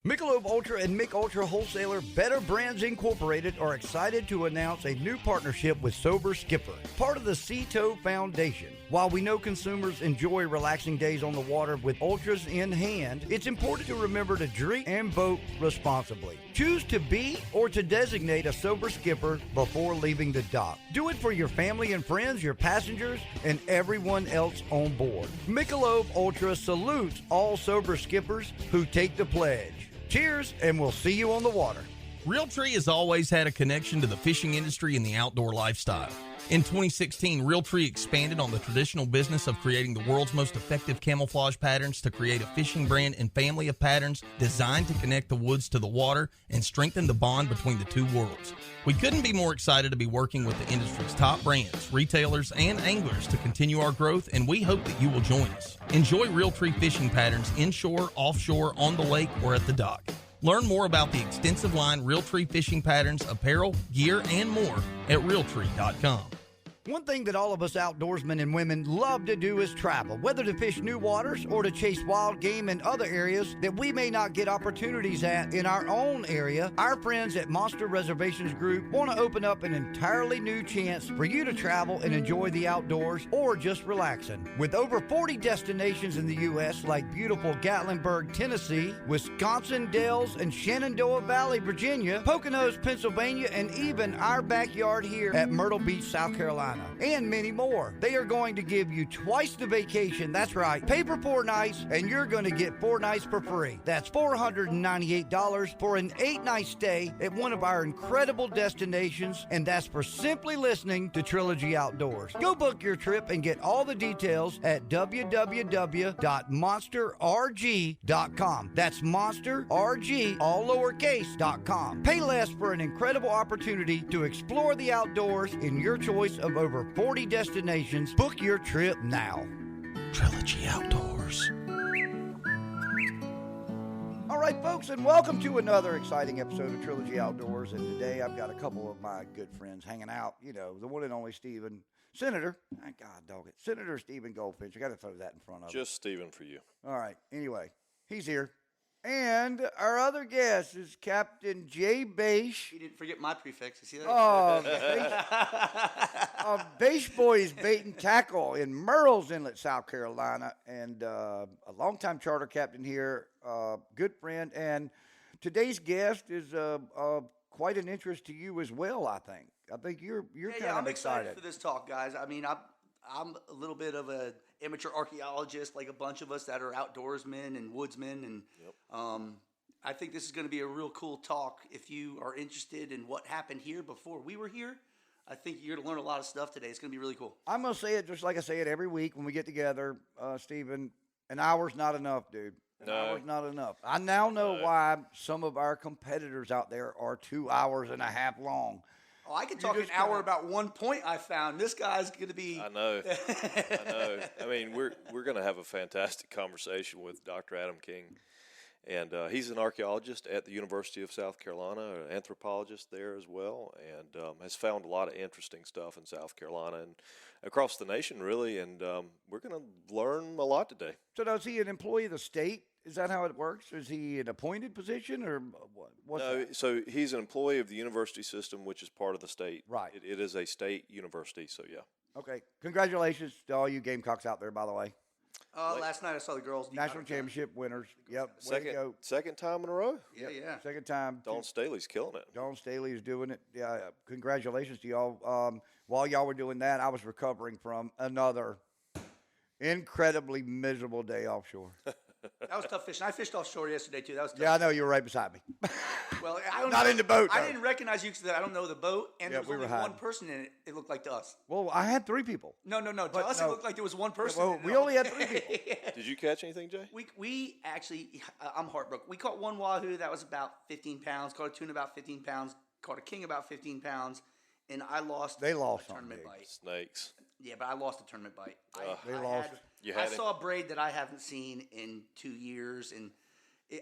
Michelob Ultra and Mich Ultra wholesaler Better Brands Incorporated are excited to announce a new partnership with Sober Skipper, part of the Sea-Tow Foundation. While we know consumers enjoy relaxing days on the water with ultras in hand, it's important to remember to drink and boat responsibly. Choose to be or to designate a sober skipper before leaving the dock. Do it for your family and friends, your passengers, and everyone else on board. Michelob Ultra salutes all sober skippers who take the pledge. Cheers, and we'll see you on the water. Realtree has always had a connection to the fishing industry and the outdoor lifestyle. In 2016, Realtree expanded on the traditional business of creating the world's most effective camouflage patterns to create a fishing brand and family of patterns designed to connect the woods to the water and strengthen the bond between the two worlds. We couldn't be more excited to be working with the industry's top brands, retailers, and anglers to continue our growth, and we hope that you will join us. Enjoy Realtree fishing patterns inshore, offshore, on the lake, or at the dock. Learn more about the extensive line Realtree fishing patterns, apparel, gear, and more at Realtree.com. One thing that all of us outdoorsmen and women love to do is travel, whether to fish new waters or to chase wild game in other areas that we may not get opportunities at in our own area. Our friends at Monster Reservations Group want to open up an entirely new chance for you to travel and enjoy the outdoors or just relaxing. With over 40 destinations in the U.S. like beautiful Gatlinburg, Tennessee, Wisconsin Dells and Shenandoah Valley, Virginia, Poconos, Pennsylvania, and even our backyard here at Myrtle Beach, South Carolina. And many more. They are going to give you twice the vacation. That's right. Pay for 4 nights and you're going to get 4 nights for free. That's $498 for an 8-night stay at one of our incredible destinations, and that's for simply listening to Trilogy Outdoors. Go book your trip and get all the details at www.monsterrg.com. That's monsterrg, all lowercase.com. Pay less for an incredible opportunity to explore the outdoors in your choice of over 40 destinations. Book your trip now. Trilogy Outdoors. All right, folks, and welcome to another exciting episode of Trilogy Outdoors. And today I've got a couple of my good friends hanging out. You know, the one and only Senator Stephen Goldfinch. I got to throw that in front of him. Just Stephen for you. All right. Anyway, he's here. And our other guest is Captain Jay Baisch. You didn't forget my prefix. You see that? Baisch Boys Bait and Tackle in Murrells Inlet, South Carolina, and a longtime charter captain here, good friend. And today's guest is quite an interest to you as well, I think. I think you're kind of I'm excited for this talk, guys. I mean, I'm a little bit of an amateur archaeologist, like a bunch of us that are outdoorsmen and woodsmen, and I think this is going to be a real cool talk. If you are interested in what happened here before we were here, I think you're going to learn a lot of stuff today. It's going to be really cool. I'm going to say it just like I say it every week when we get together, Stephen. An hour's not enough, dude. An hour's not enough. I now know why some of our competitors out there are 2 hours and a half long. Oh, I could talk an hour about one point I found. This guy's going to be... I know. I mean, we're going to have a fantastic conversation with Dr. Adam King. And he's an archaeologist at the University of South Carolina, an anthropologist there as well, and has found a lot of interesting stuff in South Carolina and across the nation, really. And we're going to learn a lot today. So now, is he an employee of the state? Is that how it works? Is he an appointed position or what? No, so he's an employee of the university system, which is part of the state. Right. It is a state university, so yeah. Okay. Congratulations to all you Gamecocks out there, by the way. Last night I saw the girls. National championship winners. Yep. Second time in a row? Yeah. Second time. Dawn Staley's killing it. Dawn Staley is doing it. Yeah. Congratulations to y'all. While y'all were doing that, I was recovering from another incredibly miserable day offshore. That was tough fishing. I fished offshore yesterday, too. That was tough. Yeah, I know. You were right beside me. Well, I don't Not know. in the boat, I though. didn't recognize you because I don't know the boat, and Yeah, there was we only were hiding. one person in it, it looked like to us. Well, I had 3 people. No. To But us, no. it looked like there was one person. Well, in it. we only had 3 people. Did you catch anything, Jay? We actually, I'm heartbroken. We caught one wahoo that was about 15 pounds, caught a tune about 15 pounds, caught a king about 15 pounds, and I lost They lost a tournament on me. bite. Snakes. Yeah, but I lost a tournament bite. They lost. I saw a braid that I haven't seen in 2 years, and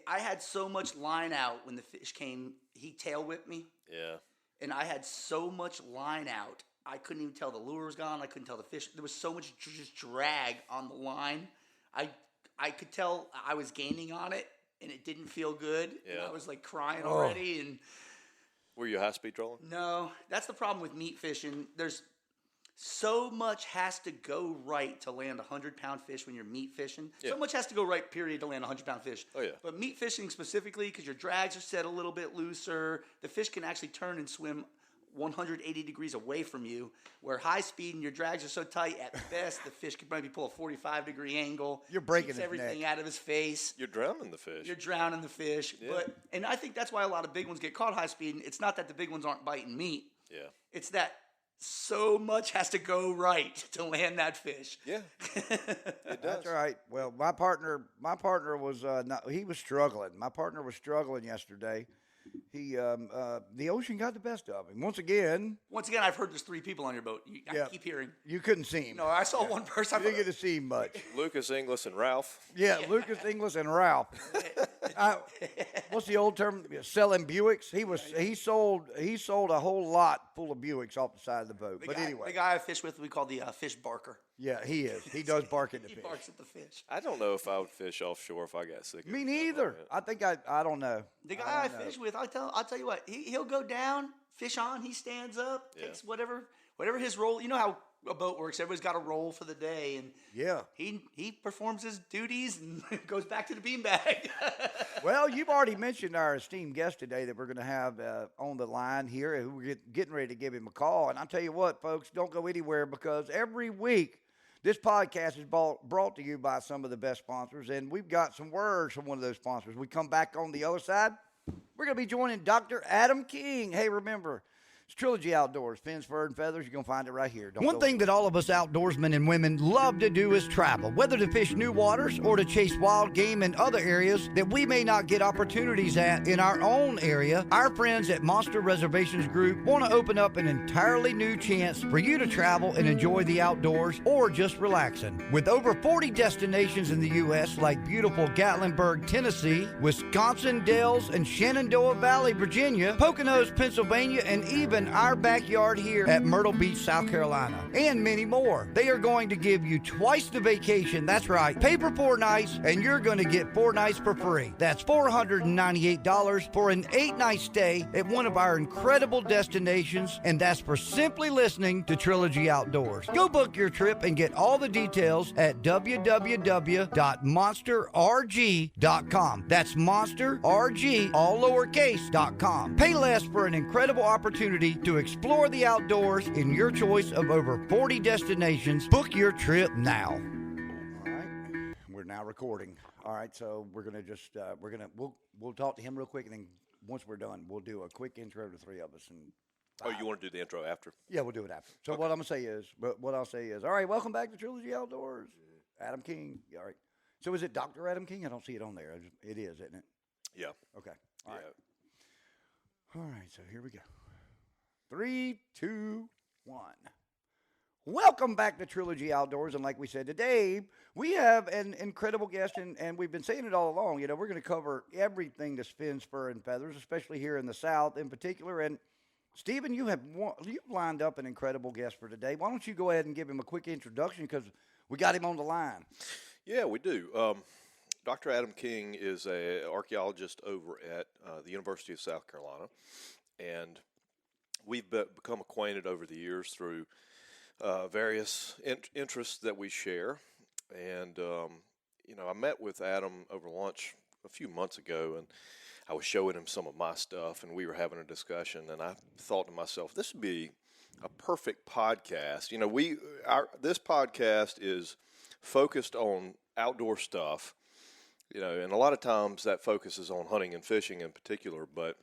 I had so much line out when the fish came. He tail whipped me. Yeah. And I had so much line out, I couldn't even tell the lure was gone. I couldn't tell the fish. There was so much just drag on the line. I could tell I was gaining on it, and it didn't feel good. And Yeah. I was like crying already. And Were you high speed trolling? no, that's the problem with meat fishing. There's so much has to go right to land a 100-pound fish when you're meat fishing. Yeah. So much has to go right, period, to land a 100-pound fish. Oh, yeah. But meat fishing specifically, because your drags are set a little bit looser, the fish can actually turn and swim 180 degrees away from you, where high speed and your drags are so tight, at best, the fish could maybe pull a 45-degree angle. You're breaking keeps his everything neck. out of his face. You're drowning the fish. You're drowning the fish. Yeah. And I think that's why a lot of big ones get caught high speed. It's not that the big ones aren't biting meat. Yeah. It's that so much has to go right to land that fish. Yeah. It does. That's all right. Well, my partner was he was struggling. My partner was struggling yesterday. He the ocean got the best of him. Once again, I've heard there's 3 people on your boat. I keep hearing. you couldn't see him. No, I saw one person. You didn't get to see him much. Lucas Inglis and Ralph. Yeah, Lucas Inglis and Ralph. What's the old term? Selling Buicks. He sold a whole lot full of Buicks off the side of the boat. But anyway, the guy I fish with, we call the fish barker. yeah, he is. He does bark at the He fish. barks at the fish. I don't know if I would fish offshore if I got sick. Me neither. I think I don't know. The guy I fish with, I'll tell you what, he'll go down, fish on, he stands up, takes whatever his role. You know how a boat works. Everybody's got a role for the day, and Yeah. he performs his duties and goes back to the beanbag. Well, you've already mentioned our esteemed guest today that we're going to have on the line here. We're getting ready to give him a call. And I'll tell you what, folks, don't go anywhere, because every week this podcast is brought to you by some of the best sponsors. And we've got some words from one of those sponsors. We come back on the other side. We're going to be joining Dr. Adam King. Hey, remember, it's Trilogy Outdoors, Fins, Fur, and Feathers. You're going to find it right here. One thing that all of us outdoorsmen and women love to do is travel, whether to fish new waters or to chase wild game in other areas that we may not get opportunities at in our own area. Our friends at Monster Reservations Group want to open up an entirely new chance for you to travel and enjoy the outdoors or just relaxing. With over 40 destinations in the U.S. like beautiful Gatlinburg, Tennessee, Wisconsin Dells, and Shenandoah Valley, Virginia, Poconos, Pennsylvania, and even our backyard here at Myrtle Beach, South Carolina, and many more. They are going to give you twice the vacation. That's right. Pay for 4 nights, and you're going to get 4 nights for free. That's $498 for an 8-night stay at one of our incredible destinations, and that's for simply listening to Trilogy Outdoors. Go book your trip and get all the details at www.monsterrg.com. That's monsterrg, all lowercase.com. Pay less for an incredible opportunity to explore the outdoors in your choice of over 40 destinations. Book your trip now. All right, we're now recording. All right, so we're gonna just we'll talk to him real quick, and then once we're done, we'll do a quick intro to 3 of us. And Oh, you want to do the intro after? yeah, we'll do it after. So what I'll say is, all right, welcome back to Trilogy Outdoors. Adam King. All right. So is it Dr. Adam King? I don't see it on there. It is, isn't it? Yeah. Okay. All right. Yeah. All right, so here we go. 3, 2, 1. Welcome back to Trilogy Outdoors. And like we said today, we have an incredible guest, and we've been saying it all along. You know, we're going to cover everything that's fins, fur, and feathers, especially here in the South in particular. And Stephen, you've lined up an incredible guest for today. Why don't you go ahead and give him a quick introduction, because we got him on the line. Yeah, we do. Dr. Adam King is an archaeologist over at the University of South Carolina, and we've become acquainted over the years through various interests that we share. And, I met with Adam over lunch a few months ago, and I was showing him some of my stuff, and we were having a discussion, and I thought to myself, this would be a perfect podcast. This podcast is focused on outdoor stuff, and a lot of times that focuses on hunting and fishing in particular, but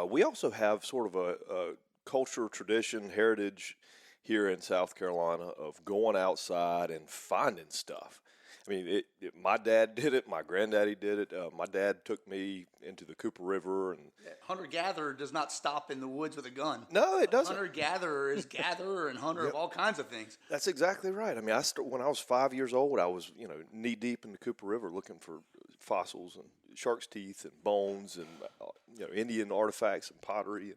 we also have sort of a culture, tradition, heritage here in South Carolina of going outside and finding stuff. I mean, my dad did it. My granddaddy did it. My dad took me into the Cooper River. And Hunter-gatherer does not stop in the woods with a gun. No, it doesn't. Hunter-gatherer is gatherer and hunter of all kinds of things. That's exactly right. I mean, when I was 5 years old, I was, knee-deep in the Cooper River looking for fossils and shark's teeth and bones and Indian artifacts and pottery.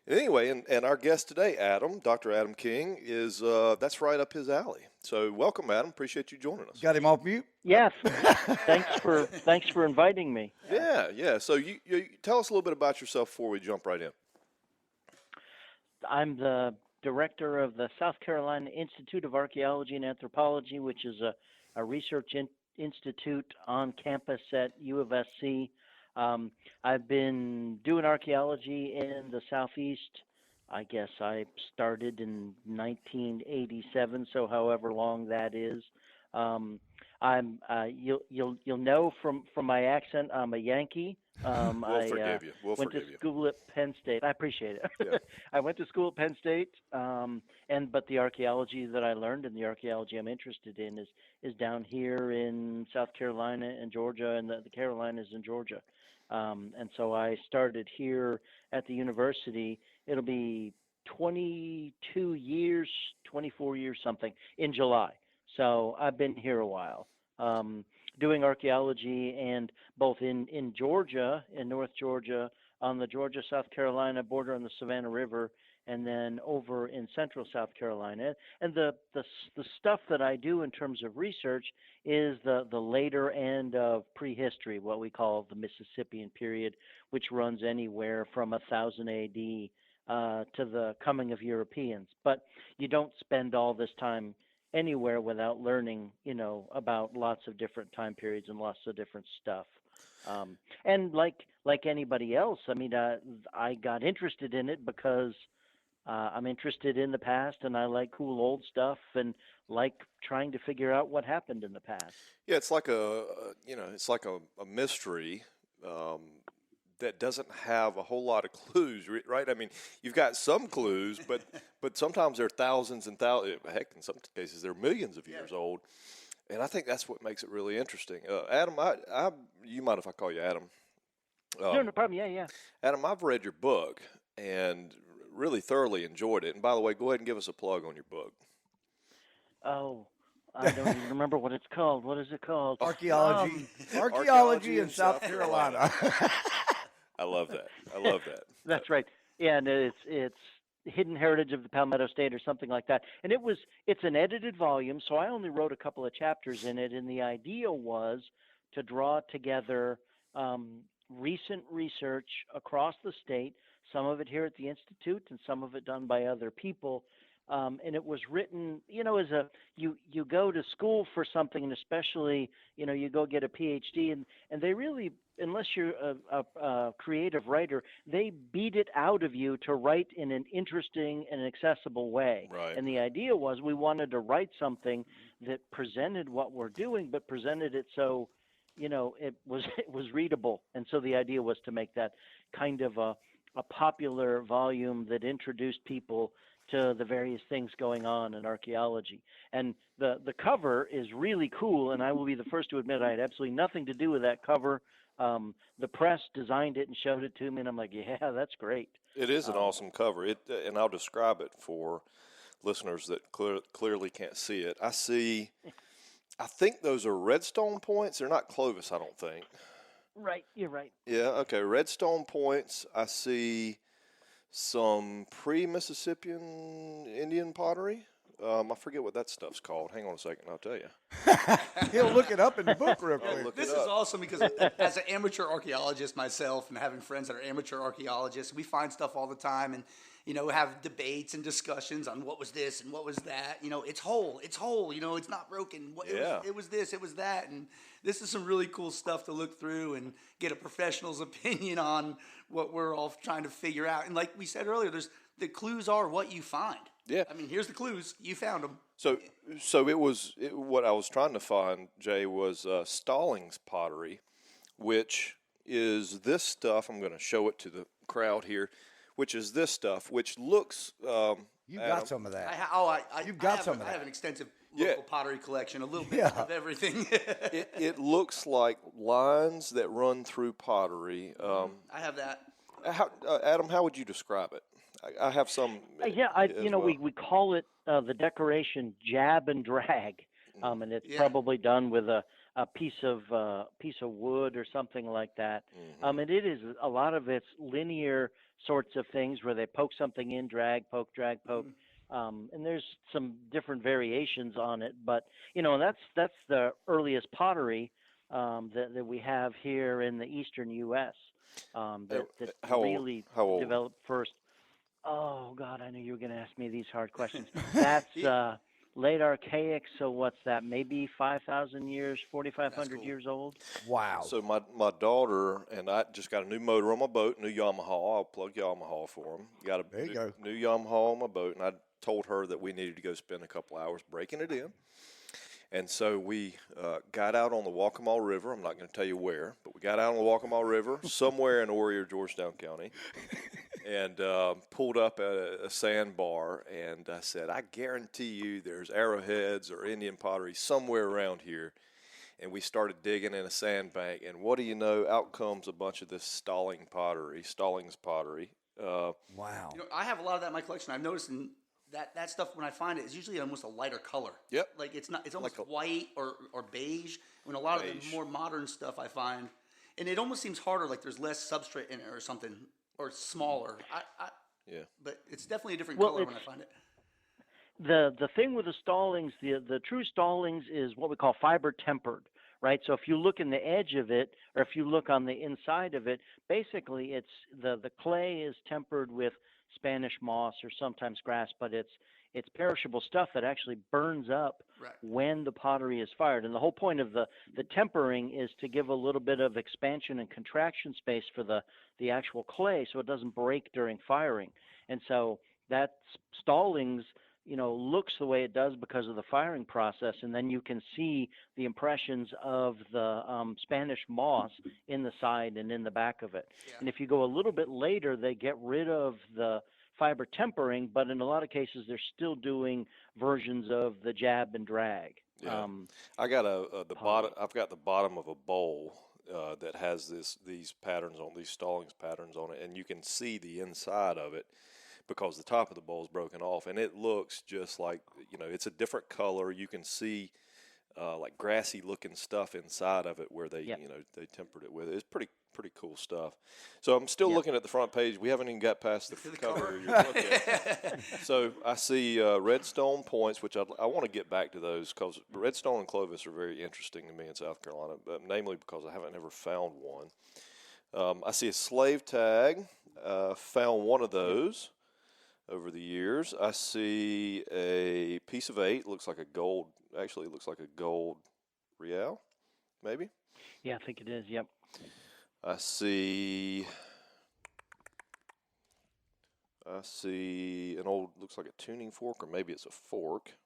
And anyway, and our guest today, Dr. Adam King, is that's right up his alley. So welcome, Adam. Appreciate you joining us. Got him off mute? Yes. Thanks for inviting me. Yeah. So you tell us a little bit about yourself before we jump right in. I'm the director of the South Carolina Institute of Archaeology and Anthropology, which is a research institute on campus at U of SC. I've been doing archaeology in the Southeast. I guess I started in 1987, so however long that is. You'll know from my accent, I'm a Yankee. We'll forgive you. Went to school at Penn State. I appreciate it. Yeah. I went to school at Penn State, but the archaeology that I learned and the archaeology I'm interested in is down here in South Carolina and Georgia, and the Carolinas and Georgia. And so I started here at the university. It'll be 22 years, 24 years something in July. So I've been here a while, doing archaeology, and both in Georgia, in North Georgia, on the Georgia-South Carolina border on the Savannah River, and then over in central South Carolina. And the stuff that I do in terms of research is the later end of prehistory, what we call the Mississippian period, which runs anywhere from 1000 AD to the coming of Europeans. But you don't spend all this time anywhere without learning, about lots of different time periods and lots of different stuff. And like anybody else, I got interested in it because I'm interested in the past, and I like cool old stuff and like trying to figure out what happened in the past. Yeah, it's like a mystery that doesn't have a whole lot of clues, right? I mean, you've got some clues, but sometimes they're thousands and thousands. Heck, in some cases, they're millions of years old. And I think that's what makes it really interesting. Adam, you mind if I call you Adam? Sure, no problem. Yeah. Adam, I've read your book and really thoroughly enjoyed it. And by the way, go ahead and give us a plug on your book. Oh, I don't even remember what it's called. What is it called? Archaeology. Archaeology in South Carolina. I love that. That's right. Yeah, and it's Hidden Heritage of the Palmetto State or something like that. And it's an edited volume, so I only wrote a couple of chapters in it, and the idea was to draw together recent research across the state, some of it here at the Institute and some of it done by other people. And it was written, as you go to school for something, and especially, you go get a PhD, and they really, unless you're a creative writer, they beat it out of you to write in an interesting and accessible way. Right. And the idea was we wanted to write something that presented what we're doing, but presented it so, it was readable. And so the idea was to make that kind of a popular volume that introduced people to the various things going on in archaeology. And the cover is really cool, and I will be the first to admit I had absolutely nothing to do with that cover. The press designed it and showed it to me, and I'm like, yeah, that's great. It is an awesome cover. And I'll describe it for listeners that clearly can't see it. I think those are redstone points. They're not Clovis, I don't think. Right, you're right. Yeah, okay, redstone points. I see some pre-Mississippian Indian pottery. I forget what that stuff's called. Hang on a second, I'll tell you. He'll look it up in the book real quick. This is awesome because as an amateur archaeologist myself and having friends that are amateur archaeologists, we find stuff all the time and, have debates and discussions on what was this and what was that. It's whole, it's not broken. It was this, it was that. And this is some really cool stuff to look through and get a professional's opinion on what we're all trying to figure out. And like we said earlier, the clues are what you find. Yeah. Here's the clues. You found them. So what I was trying to find, Jay, was Stallings pottery, which is this stuff. I'm going to show it to the crowd here, which is this stuff, which looks. You got some of that. You've got some of that. I have an extensive local pottery collection, a little bit of everything. It looks like lines that run through pottery. I have that. Adam, how would you describe it? I have some. We call it the decoration jab and drag, and it's probably done with a a piece of wood or something like that. Mm-hmm. And it is a lot of it's linear sorts of things where they poke something in, drag, poke. And there's some different variations on it, but that's the earliest pottery that we have here in the eastern U.S. That How old? really How old? developed first. Oh God, I knew you were going to ask me these hard questions. That's late archaic. So what's that? Maybe 5,000 years, 4,500 cool. years old. Wow. So my daughter and I just got a new motor on my boat, new Yamaha. I'll plug Yamaha for them. Got a There you go. new Yamaha on my boat, and I told her that we needed to go spend a couple hours breaking it in. And so we got out on the Waccamaw River. I'm not going to tell you where, but we got out on the Waccamaw River, somewhere in Horry or Georgetown County, and pulled up at a sandbar. And I said, I guarantee you there's arrowheads or Indian pottery somewhere around here. And we started digging in a sandbank. And what do you know? Out comes a bunch of this Stallings pottery. Wow. I have a lot of that in my collection. I've noticed that stuff, when I find it, is usually almost a lighter color. Yep. Like it's almost Like white or beige. When a lot of Beige. the more modern stuff I find, and it almost seems harder, like there's less substrate in it or something, or it's smaller. Yeah. But it's definitely a different Well, color when I find it. The thing with the Stallings, the true Stallings is what we call fiber tempered, right? So if you look in the edge of it, or if you look on the inside of it, basically it's the clay is tempered with Spanish moss or sometimes grass, but it's perishable stuff that actually burns up Right. when the pottery is fired. And the whole point of the tempering is to give a little bit of expansion and contraction space for the actual clay so it doesn't break during firing. And so that Stallings looks the way it does because of the firing process, and then you can see the impressions of the Spanish moss in the side and in the back of it. Yeah. And if you go a little bit later, they get rid of the fiber tempering, but in a lot of cases, they're still doing versions of the jab and drag. Yeah. I got the bottom. I've got the bottom of a bowl that has these patterns on these Stallings patterns on it, and you can see the inside of it because the top of the bowl is broken off, and it looks just like it's a different color. You can see like grassy looking stuff inside of it where they they tempered it with. It's pretty cool stuff. So I'm still looking at the front page. We haven't even got past the cover you're looking at. So I see redstone points, which I want to get back to those because redstone and Clovis are very interesting to me in South Carolina, namely because I haven't ever found one. I see a slave tag. Found one of those over the years. I see a piece of 8. Looks like a gold. Actually, it looks like a gold real, maybe. Yeah, I think it is. Yep. I see an old, looks like a tuning fork, or maybe it's a fork.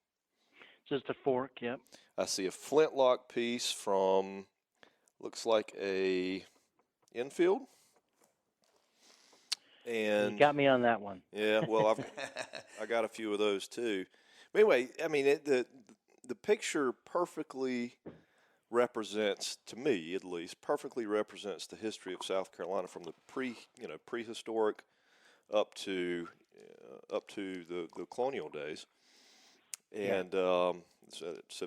Just a fork. Yep. I see a flintlock piece from, looks like a Enfield. And you got me on that one. Yeah, well, I got a few of those too. But anyway, I mean, the picture perfectly represents, to me at least, perfectly represents the history of South Carolina from the prehistoric up to the colonial days, and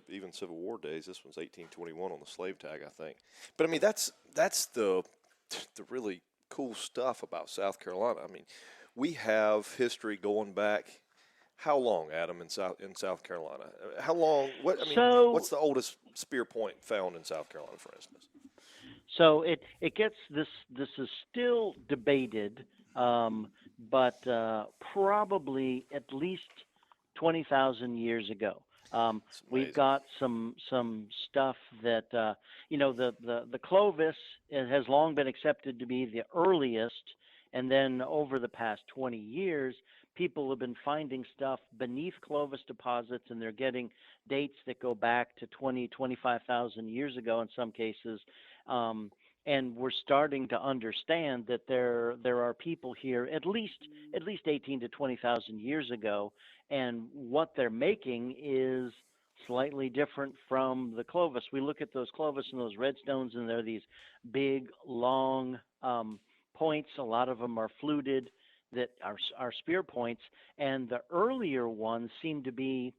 even Civil War days. This one's 1821 on the slave tag, I think. But I mean, that's the really cool stuff about South Carolina. I mean, we have history going back. How long, Adam, in South Carolina? How long? What's the oldest spear point found in South Carolina, for instance? So it gets this. This is still debated, but probably at least 20,000 years ago. We've got some stuff that the Clovis has long been accepted to be the earliest, and then over the past 20 years, people have been finding stuff beneath Clovis deposits, and they're getting dates that go back to 25,000 years ago in some cases. And we're starting to understand that there are people here at least 18 to 20,000 years ago, and what they're making is slightly different from the Clovis. We look at those Clovis and those redstones, and they're these big, long points. A lot of them are fluted that are spear points, and the earlier ones seem to be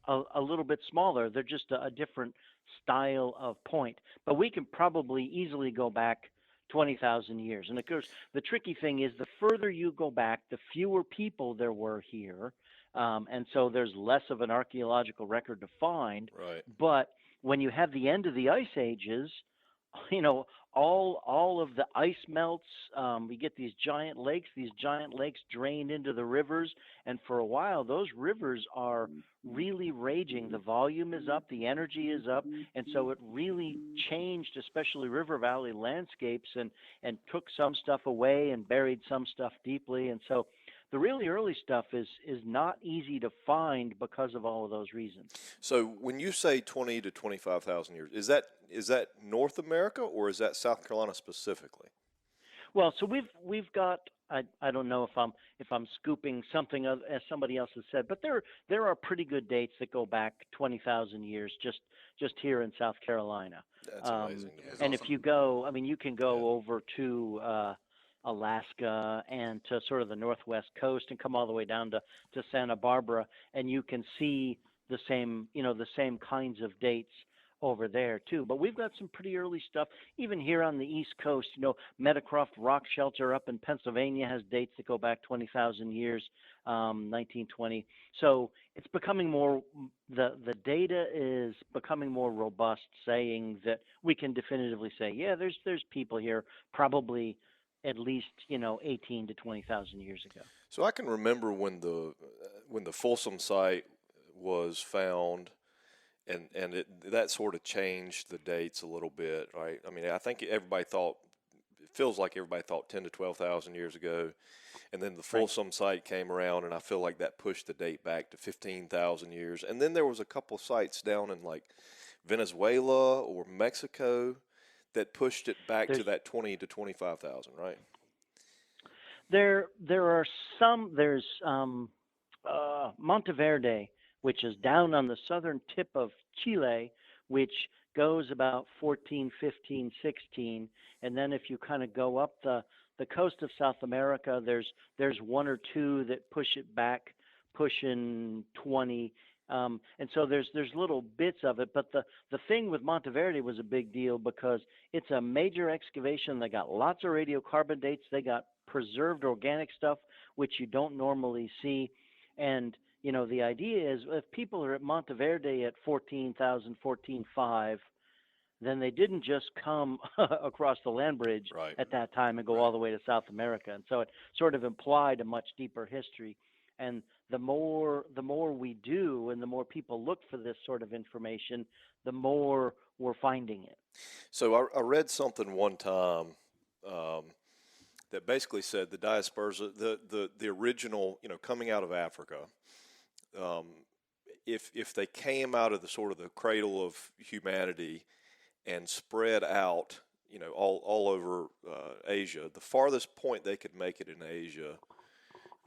a little bit smaller. They're just a different style of point. But we can probably easily go back 20,000 years. And of course, the tricky thing is the further you go back, the fewer people there were here. And so there's less of an archaeological record to find. Right. But when you have the end of the ice ages, all of the ice melts. We get these giant lakes. These giant lakes drain into the rivers, and for a while, those rivers are really raging. The volume is up, the energy is up, and so it really changed, especially river valley landscapes, and took some stuff away and buried some stuff deeply. And so the really early stuff is not easy to find because of all of those reasons. So when you say 20 to 25,000 years, is that North America or is that South Carolina specifically? Well, so we've got, I don't know if I'm scooping something as somebody else has said, but there are pretty good dates that go back 20,000 years just here in South Carolina. That's amazing. And if you go, I mean, you can go over to Alaska and to sort of the northwest coast and come all the way down to Santa Barbara, and you can see the same kinds of dates over there too. But we've got some pretty early stuff even here on the East Coast. Meadowcroft Rock Shelter up in Pennsylvania has dates that go back 20,000 years, 1920. So it's becoming more, the data is becoming more robust, saying that we can definitively say, yeah, there's people here probably at least 18 to 20,000 years ago. So I can remember when the Folsom site was found, and that sort of changed the dates a little bit, right? I mean, I think it feels like everybody thought 10 to 12,000 years ago, and then the Folsom site came around, and I feel like that pushed the date back to 15,000 years. And then there was a couple sites down in like Venezuela or Mexico that pushed it back to that 20 to 25,000, right? There are some. There's Monteverde, which is down on the southern tip of Chile, which goes about 14, 15, 16, and then if you kind of go up the coast of South America, there's one or two that push it back, pushing 20. And so there's little bits of it, but the thing with Monteverde was a big deal because it's a major excavation. They got lots of radiocarbon dates. They got preserved organic stuff, which you don't normally see. And, the idea is if people are at Monteverde at 14,000, 14,500, then they didn't just come across the land bridge at that time and go all the way to South America. And so it sort of implied a much deeper history. And the more we do and the more people look for this sort of information, the more we're finding it. So I read something one time that basically said the Diaspora, the original, coming out of Africa, if they came out of the sort of the cradle of humanity and spread out, all over Asia, the farthest point they could make it in Asia,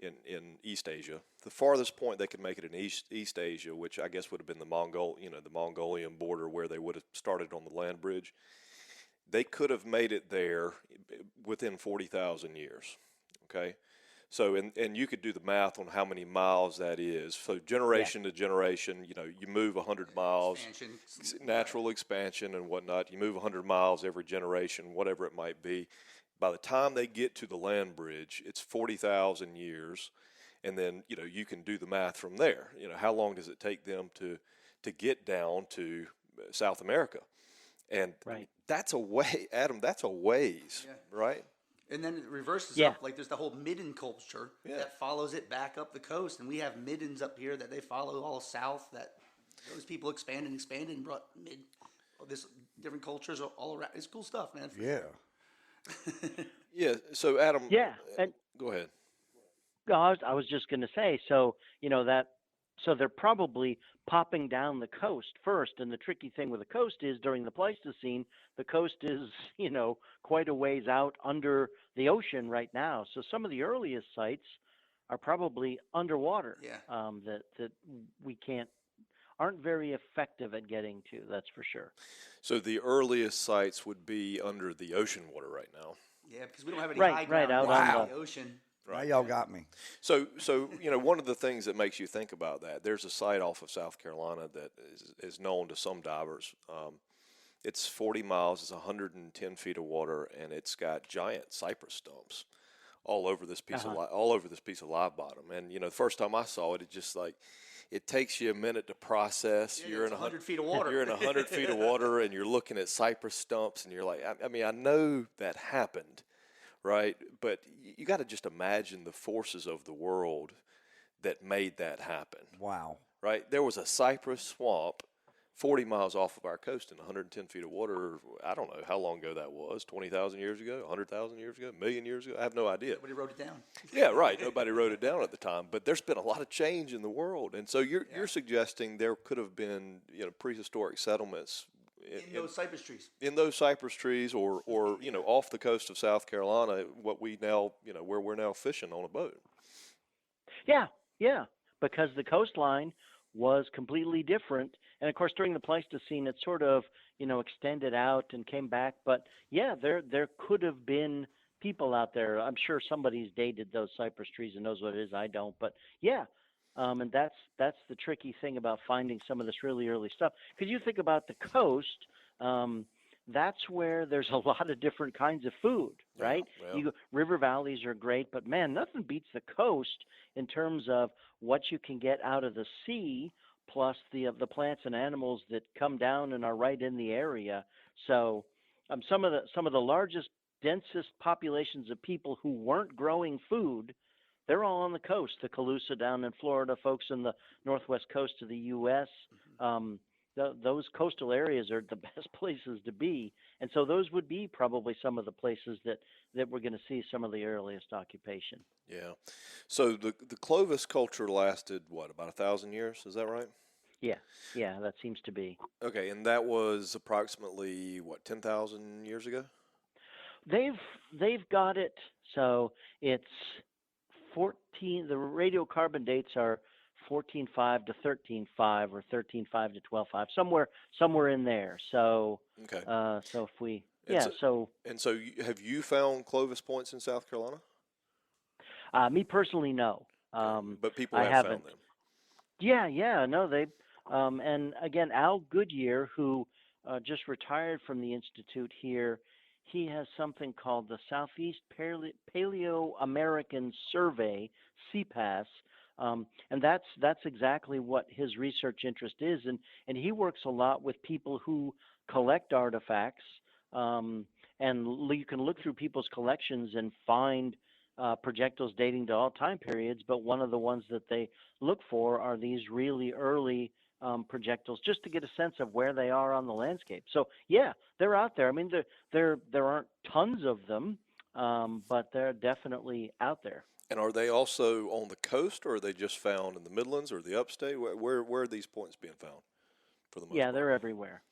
in East Asia, the farthest point they could make it in East Asia, which I guess would have been the Mongolian border where they would have started on the land bridge, they could have made it there within 40,000 years. Okay, so and you could do the math on how many miles that is. So generation to generation, you move 100 miles, natural expansion and whatnot. You move 100 miles every generation, whatever it might be. By the time they get to the land bridge, it's 40,000 years, and then you can do the math from there. How long does it take them to get down to South America? And that's a way, Adam. That's a ways, right? And then it reverses up. Like there's the whole midden culture that follows it back up the coast, and we have middens up here that they follow all south. That those people expanded and brought this different cultures all around. It's cool stuff, man. Yeah. So Adam. Yeah. And go ahead. I was just going to say. So so they're probably popping down the coast first, and the tricky thing with the coast is during the Pleistocene, the coast is quite a ways out under the ocean right now. So some of the earliest sites are probably underwater. That we aren't very effective at getting to. That's for sure. So the earliest sites would be under the ocean water right now. Yeah, because we don't have any high ground out on the ocean. Now y'all got me. So one of the things that makes you think about that, there's a site off of South Carolina that is known to some divers. It's 40 miles, it's 110 feet of water, and it's got giant cypress stumps all over this piece of live bottom. And the first time I saw it, it just like it takes you a minute to process. Yeah, you're in 100 feet of water. You're in 100 feet of water, and you're looking at cypress stumps, and you're like, I mean, I know that happened, right? But you got to just imagine the forces of the world that made that happen. Wow. Right? There was a cypress swamp 40 miles off of our coast in 110 feet of water. I don't know how long ago that was, 20,000 years ago, 100,000 years ago, a million years ago. I have no idea. Nobody wrote it down. Yeah, right. Nobody wrote it down at the time. But there's been a lot of change in the world. And so you're suggesting there could have been prehistoric settlements in those cypress trees. In those cypress trees or off the coast of South Carolina, what we now, where we're now fishing on a boat. Yeah, because the coastline was completely different. And of course, during the Pleistocene, it sort of, extended out and came back. But yeah, there could have been people out there. I'm sure somebody's dated those cypress trees and knows what it is. I don't. But yeah, and that's the tricky thing about finding some of this really early stuff. Because you think about the coast, that's where there's a lot of different kinds of food, right? Yeah. River valleys are great, but man, nothing beats the coast in terms of what you can get out of the sea, plus the plants and animals that come down and are right in the area. So some of the largest, densest populations of people who weren't growing food, they're all on the coast. The Calusa down in Florida, folks in the northwest coast of the U.S., those coastal areas are the best places to be. And so those would be probably some of the places that we're going to see some of the earliest occupation. Yeah. So the Clovis culture lasted, about 1,000 years? Is that right? Yeah, that seems to be. Okay, and that was approximately, 10,000 years ago? They've got it, so it's 14, the radiocarbon dates are 14.5 to 13.5 or 13.5 to 12.5, somewhere in there. So, okay. So if we, so have you found Clovis points in South Carolina? Me personally, no. But people I have haven't. found them. Yeah, no, they, and again, Al Goodyear, who just retired from the Institute here, he has something called the Southeast Paleo-American Survey, CPAS, and that's exactly what his research interest is, and he works a lot with people who collect artifacts, and you can look through people's collections and find projectiles dating to all time periods, but one of the ones that they look for are these really early projectiles, just to get a sense of where they are on the landscape. So yeah, they're out there. I mean, there aren't tons of them, but they're definitely out there. And are they also on the coast, or are they just found in the Midlands or the Upstate? Where are these points being found for the most part? They're everywhere.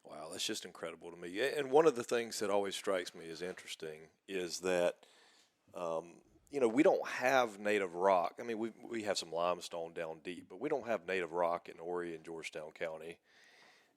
Wow, that's just incredible to me. And one of the things that always strikes me as interesting is that we don't have native rock. I mean, we have some limestone down deep, but we don't have native rock in Horry and Georgetown County.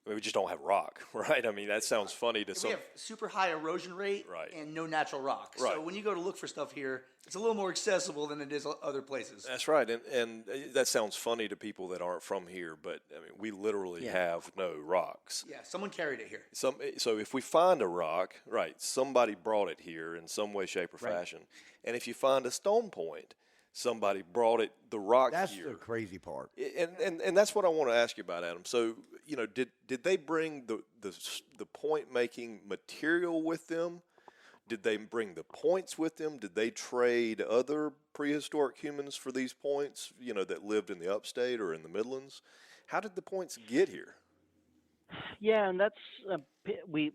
I mean, we just don't have rock, right? I mean, that sounds funny to some. We have super high erosion rate and no natural rock. Right. So when you go to look for stuff here, it's a little more accessible than it is other places. That's right, and that sounds funny to people that aren't from here, but I mean, we literally have no rocks. Yeah, someone carried it here. So if we find a rock, right, somebody brought it here in some way, shape, or fashion. And if you find a stone point, somebody brought the rock That's here. the crazy part. And that's what I want to ask you about, Adam. So, did they bring the point making material with them? Did they bring the points with them? Did they trade other prehistoric humans for these points, that lived in the upstate or in the Midlands? How did the points get here? Yeah, and that's we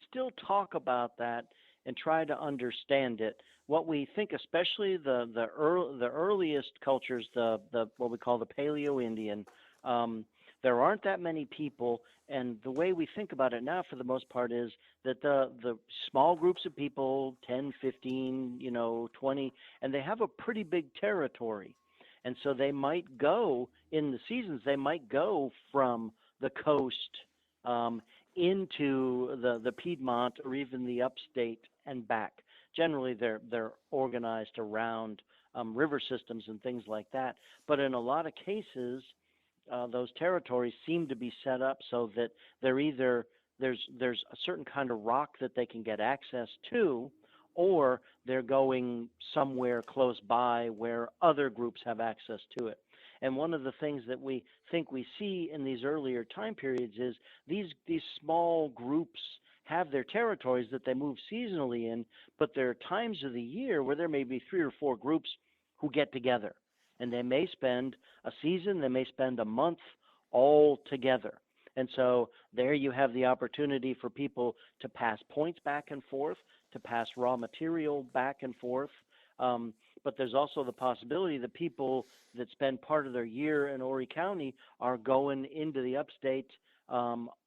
still talk about that and try to understand it. What we think, especially the earliest cultures, the what we call the Paleo-Indian, there aren't that many people, and the way we think about it now, for the most part, is that the small groups of people, 10, 15, 20, and they have a pretty big territory, and so they might go in the seasons. They might go from the coast into the Piedmont or even the upstate and back. generally they're organized around river systems and things like that. But in a lot of cases, those territories seem to be set up so that they're either there's a certain kind of rock that they can get access to, or they're going somewhere close by where other groups have access to it. And one of the things that we think we see in these earlier time periods is these small groups have their territories that they move seasonally in, but there are times of the year where there may be 3 or 4 groups who get together. And they may spend a season, they may spend a month all together. And so there you have the opportunity for people to pass points back and forth, to pass raw material back and forth. But there's also the possibility that people that spend part of their year in Horry County are going into the upstate,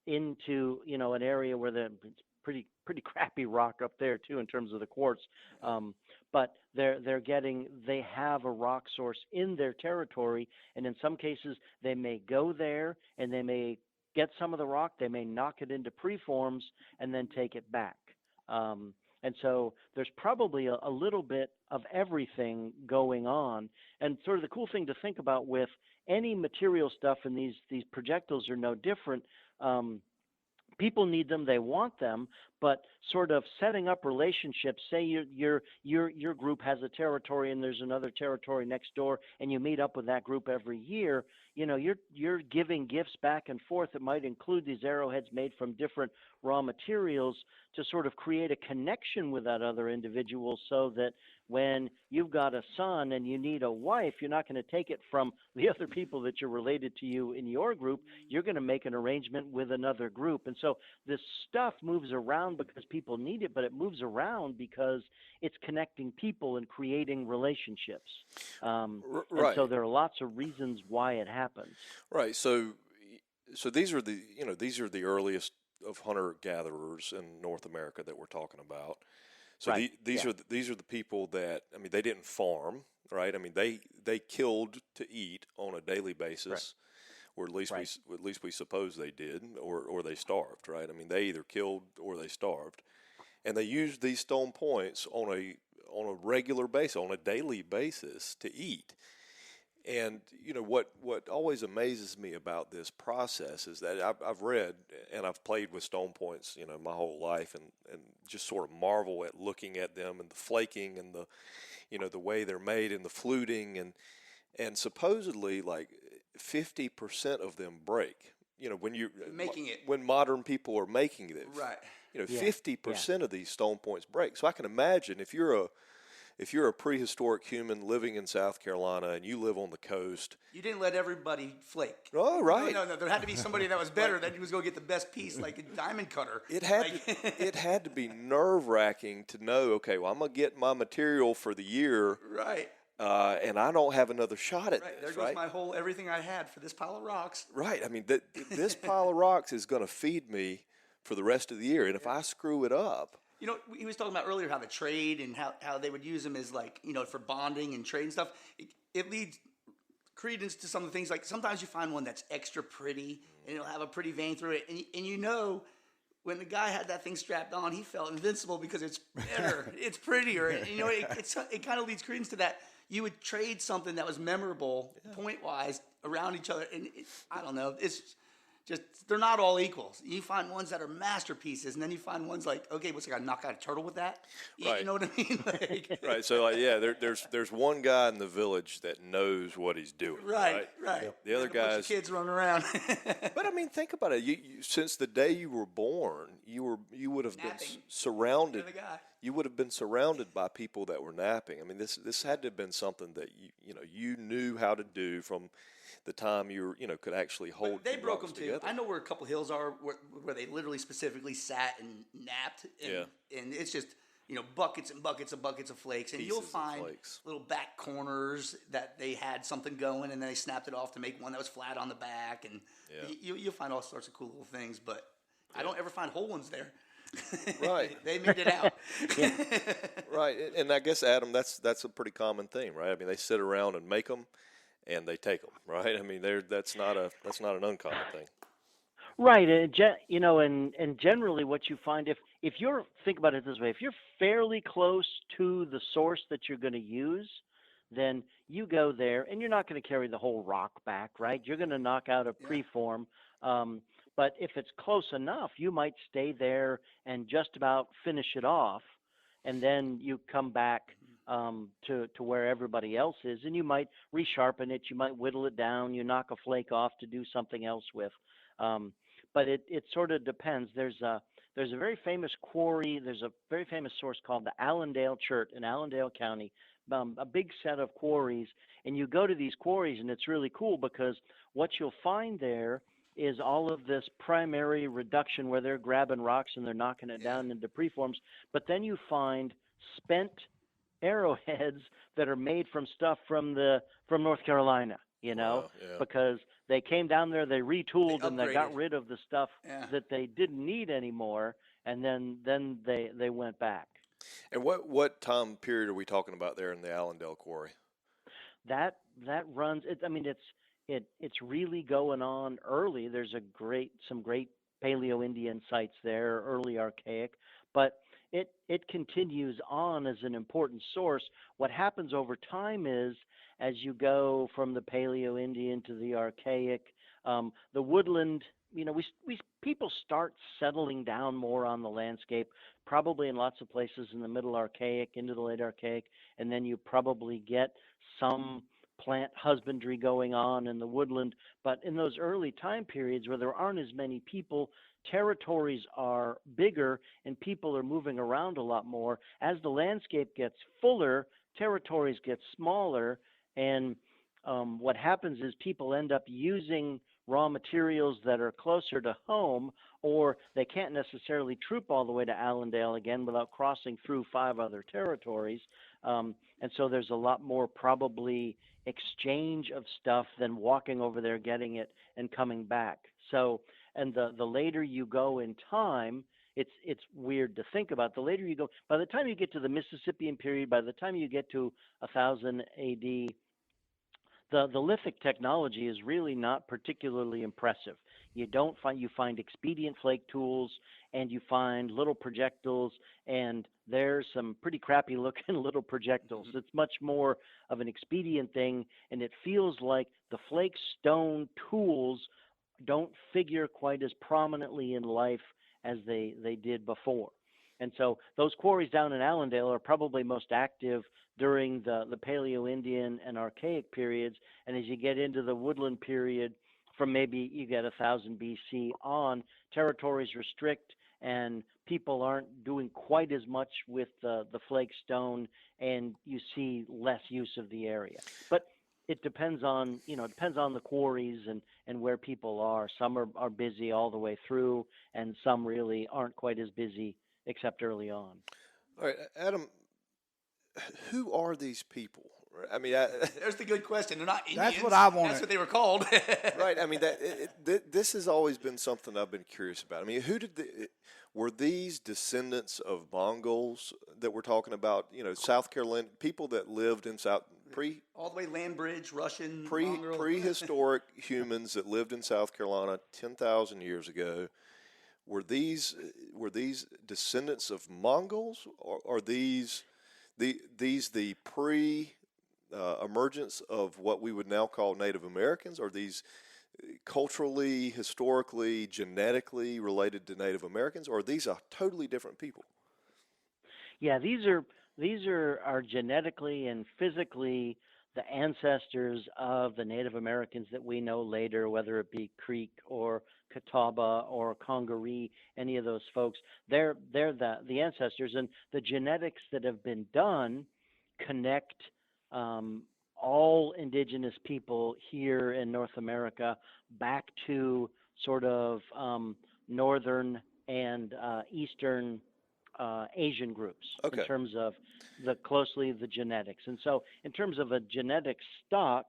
into an area where it's pretty crappy rock up there too in terms of the quartz. But they have a rock source in their territory, and in some cases they may go there and they may get some of the rock, they may knock it into preforms and then take it back. And so there's probably a little bit of everything going on. And sort of the cool thing to think about with any material stuff, and these projectiles are no different. People need them, they want them, but sort of setting up relationships. Say your group has a territory and there's another territory next door, and you meet up with that group every year. You're giving gifts back and forth that might include these arrowheads made from different raw materials to sort of create a connection with that other individual, so that when you've got a son and you need a wife, you're not going to take it from the other people that you're related to you in your group. You're going to make an arrangement with another group. And so this stuff moves around because people need it, but it moves around because it's connecting people and creating relationships. And so there are lots of reasons why it happens. Right. So these are the earliest of hunter-gatherers in North America that we're talking about. So right. these are the people that, I mean, they didn't farm, right? I mean, they killed to eat on a daily basis, right. Or at least we suppose they did, or they starved, right? I mean, they either killed or they starved, and they used these stone points on a regular basis, on a daily basis, to eat. And what always amazes me about this process is that I've read and I've played with stone points my whole life, and just sort of marvel at looking at them and the flaking and the way they're made and the fluting, and supposedly like 50% of them break. When you're making it, when modern people are making it, right? 50% of these stone points break. So I can imagine if you're a prehistoric human living in South Carolina and you live on the coast. You didn't let everybody flake. Oh, right. No. There had to be somebody that was better, that was going to get the best piece, like a diamond cutter. It had to be nerve-wracking to know, okay, well, I'm going to get my material for the year. Right. And I don't have another shot at There this, goes my whole everything I had for this pile of rocks. Right. I mean, this pile of rocks is going to feed me for the rest of the year. And if I screw it up. He was talking about earlier how the trade and how they would use them as for bonding and trade and stuff. It leads credence to some of the things, like sometimes you find one that's extra pretty and it'll have a pretty vein through it. And when the guy had that thing strapped on, he felt invincible because it's better, it's prettier. And, it kind of leads credence to that. You would trade something that was memorable point-wise around each other. And I don't know, it's just, they're not all equals. You find ones that are masterpieces, and then you find ones like, okay, what's I got to knock out a turtle with that? Right. You know what I mean? Right. So there's one guy in the village that knows what he's doing. Right. The other guys, bunch of kids running around. But I mean, think about it. You since the day you were born, you would have been surrounded. You would have been surrounded by people that were napping. I mean, this had to have been something that you knew how to do from the time you could actually hold. But they broke them together. too. I know where a couple hills are where they literally specifically sat and napped, and it's just buckets and buckets of flakes, and you'll find little back corners that they had something going, and then they snapped it off to make one that was flat on the back, and you'll find all sorts of cool little things. But I don't ever find whole ones there. Right. They made it out. Right, and I guess, Adam, that's a pretty common thing, right? I mean, they sit around and make them. And they take them, right? I mean, that's not an uncommon thing. Right, and generally, what you find if you're think about it this way, if you're fairly close to the source that you're going to use, then you go there, and you're not going to carry the whole rock back, right? You're going to knock out a Yeah. preform, but if it's close enough, you might stay there and just about finish it off, and then you come back to where everybody else is, and you might resharpen it, you might whittle it down, you knock a flake off to do something else with. Um, but it sort of depends. There's a very famous quarry. There's a very famous source called the Allendale Chert in Allendale County. A big set of quarries, and you go to these quarries, and it's really cool because what you'll find there is all of this primary reduction where they're grabbing rocks and they're knocking it Yeah. down into preforms. But then you find spent arrowheads that are made from stuff from North Carolina, Wow. Yeah. because they came down there, they They retooled, and they got upgraded. rid of the stuff Yeah. that they didn't need anymore, and then they went back. And what time period are we talking about there in the Allendale quarry? That runs it. I mean, it's really going on early. There's some great paleo-Indian sites there, early archaic, but it continues on as an important source. What happens over time is, as you go from the paleo-Indian to the archaic, the woodland. We people start settling down more on the landscape, probably in lots of places in the middle archaic into the late archaic, and then you probably get some plant husbandry going on in the woodland. But in those early time periods where there aren't as many people, territories are bigger and people are moving around a lot more. As the landscape gets fuller, territories get smaller, and what happens is people end up using raw materials that are closer to home, or they can't necessarily troop all the way to Allendale again without crossing through 5 other territories. And so there's a lot more probably exchange of stuff than walking over there, getting it, and coming back. So, and the later you go in time, it's weird to think about. The later you go, by the time you get to the Mississippian period, by the time you get to 1000 A.D., the lithic technology is really not particularly impressive. You find expedient flake tools, and you find little projectiles, and there's some pretty crappy looking little projectiles. It's much more of an expedient thing, and it feels like the flake stone tools don't figure quite as prominently in life as they did before. And so those quarries down in Allendale are probably most active during the Paleo-Indian and Archaic periods. And as you get into the woodland period, from maybe you get 1000 BC on, territories restrict and people aren't doing quite as much with the flake stone, and you see less use of the area. But it depends on the quarries and where people are. Some are busy all the way through, and some really aren't quite as busy except early on. All right, Adam, who are these people? I mean, There's the good question. They're not Indians. That's what I wanted. That's what they were called. right. I mean, this has always been something I've been curious about. I mean, were these descendants of Mongols that we're talking about? South Carolina people that lived in all the way land bridge, Russian, Mongol. prehistoric humans that lived in South Carolina 10,000 years ago. Were these descendants of Mongols, or are these the emergence of what we would now call Native Americans? Are these culturally, historically, genetically related to Native Americans, or are these a totally different people? Yeah, these are genetically and physically the ancestors of the Native Americans that we know later, whether it be Creek or Catawba or Congaree, any of those folks. They're the ancestors, and the genetics that have been done connect all indigenous people here in North America back to sort of northern and eastern Asian groups Okay. in terms of the genetics. And so in terms of a genetic stock,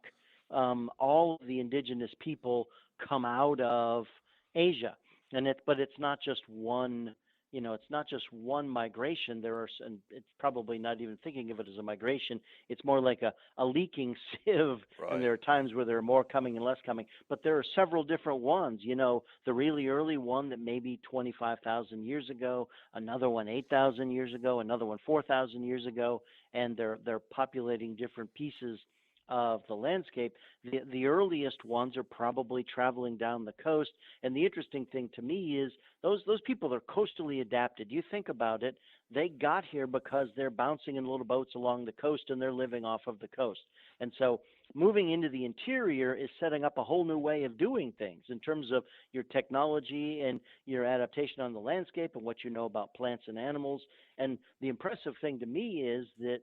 all of the indigenous people come out of Asia. But it's not just one it's not just one migration. And it's probably not even thinking of it as a migration. It's more like a leaking sieve, and there are times where there are more coming and less coming. But there are several different ones. The really early one that maybe 25,000 years ago, another one 8,000 years ago, another one 4,000 years ago, and they're populating different pieces of the landscape. The earliest ones are probably traveling down the coast. And the interesting thing to me is those people are coastally adapted. You think about it, they got here because they're bouncing in little boats along the coast and they're living off of the coast. And so moving into the interior is setting up a whole new way of doing things in terms of your technology and your adaptation on the landscape and what you know about plants and animals. And the impressive thing to me is that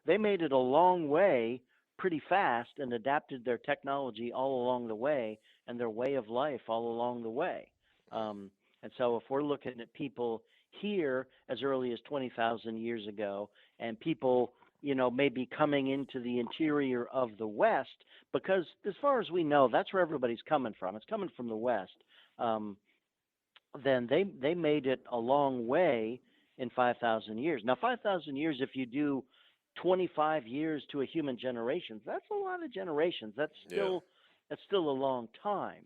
they made it a long way pretty fast and adapted their technology all along the way and their way of life all along the way. And so if we're looking at people here as early as 20,000 years ago, and people, maybe coming into the interior of the West, because as far as we know, that's where everybody's coming from. It's coming from the West. Then they made it a long way in 5,000 years. Now, 5,000 years, if you do 25 years to a human generation, that's a lot of generations. That's still a long time.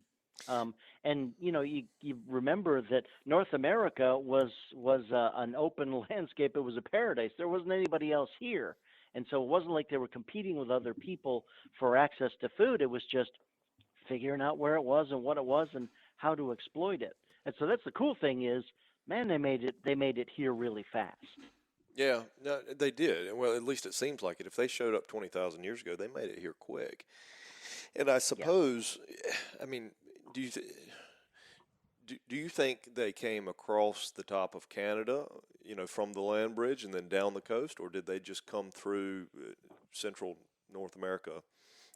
And you remember that North America was an open landscape. It was a paradise. There wasn't anybody else here, and so it wasn't like they were competing with other people for access to food. It was just figuring out where it was and what it was and how to exploit it. And so that's the cool thing is, man, they made it here really fast. Yeah, no, they did. Well, at least it seems like it. If they showed up 20,000 years ago, they made it here quick. And I suppose, I mean, do you think they came across the top of Canada, from the land bridge and then down the coast, or did they just come through central North America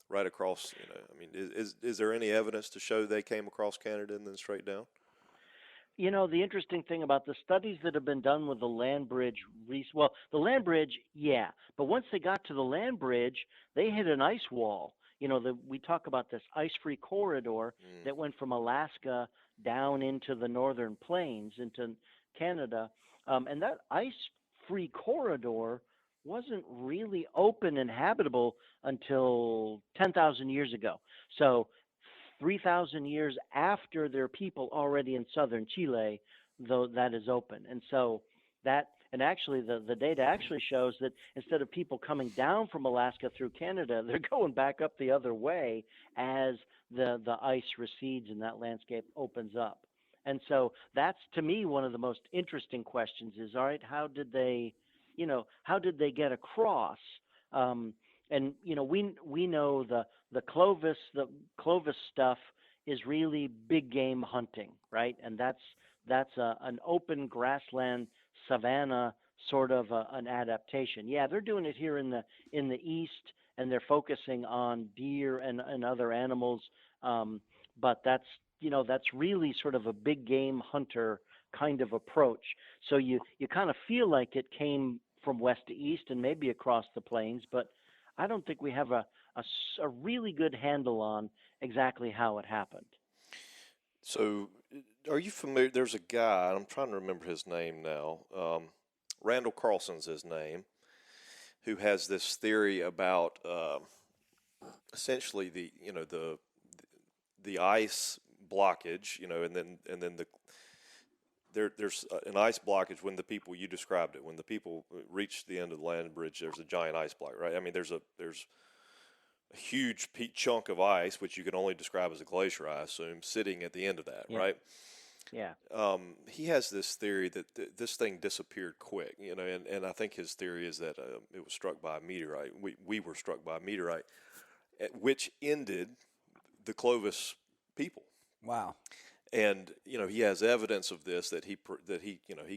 right across? I mean, is there any evidence to show they came across Canada and then straight down? The interesting thing about the studies that have been done with the land bridge, the land bridge, yeah. But once they got to the land bridge, they hit an ice wall. We talk about this ice-free corridor that went from Alaska down into the northern plains, into Canada. And that ice-free corridor wasn't really open and habitable until 10,000 years ago. So 3,000 years after there are people already in southern Chile, though that is open. And so and actually the data actually shows that instead of people coming down from Alaska through Canada, they're going back up the other way as the ice recedes and that landscape opens up. And so that's, to me, one of the most interesting questions is, all right, how did they get across? And we know the Clovis stuff is really big game hunting, right? And that's an open grassland savanna sort of an adaptation. Yeah, they're doing it here in the east, and they're focusing on deer and other animals. But that's really sort of a big game hunter kind of approach. So you kind of feel like it came from west to east and maybe across the plains, but I don't think we have a really good handle on exactly how it happened. So, are you familiar? There's a guy, I'm trying to remember his name now. Randall Carlson's his name, who has this theory about essentially the ice blockage, and then there's an ice blockage when the people, you described it, when the people reach the end of the land bridge, there's a giant ice block, right? I mean, there's a huge chunk of ice, which you can only describe as a glacier, I assume, sitting at the end of that, right? Yeah. He has this theory that this thing disappeared quick, and I think his theory is that it was struck by a meteorite. We were struck by a meteorite, which ended the Clovis people. Wow. And he has evidence of this that he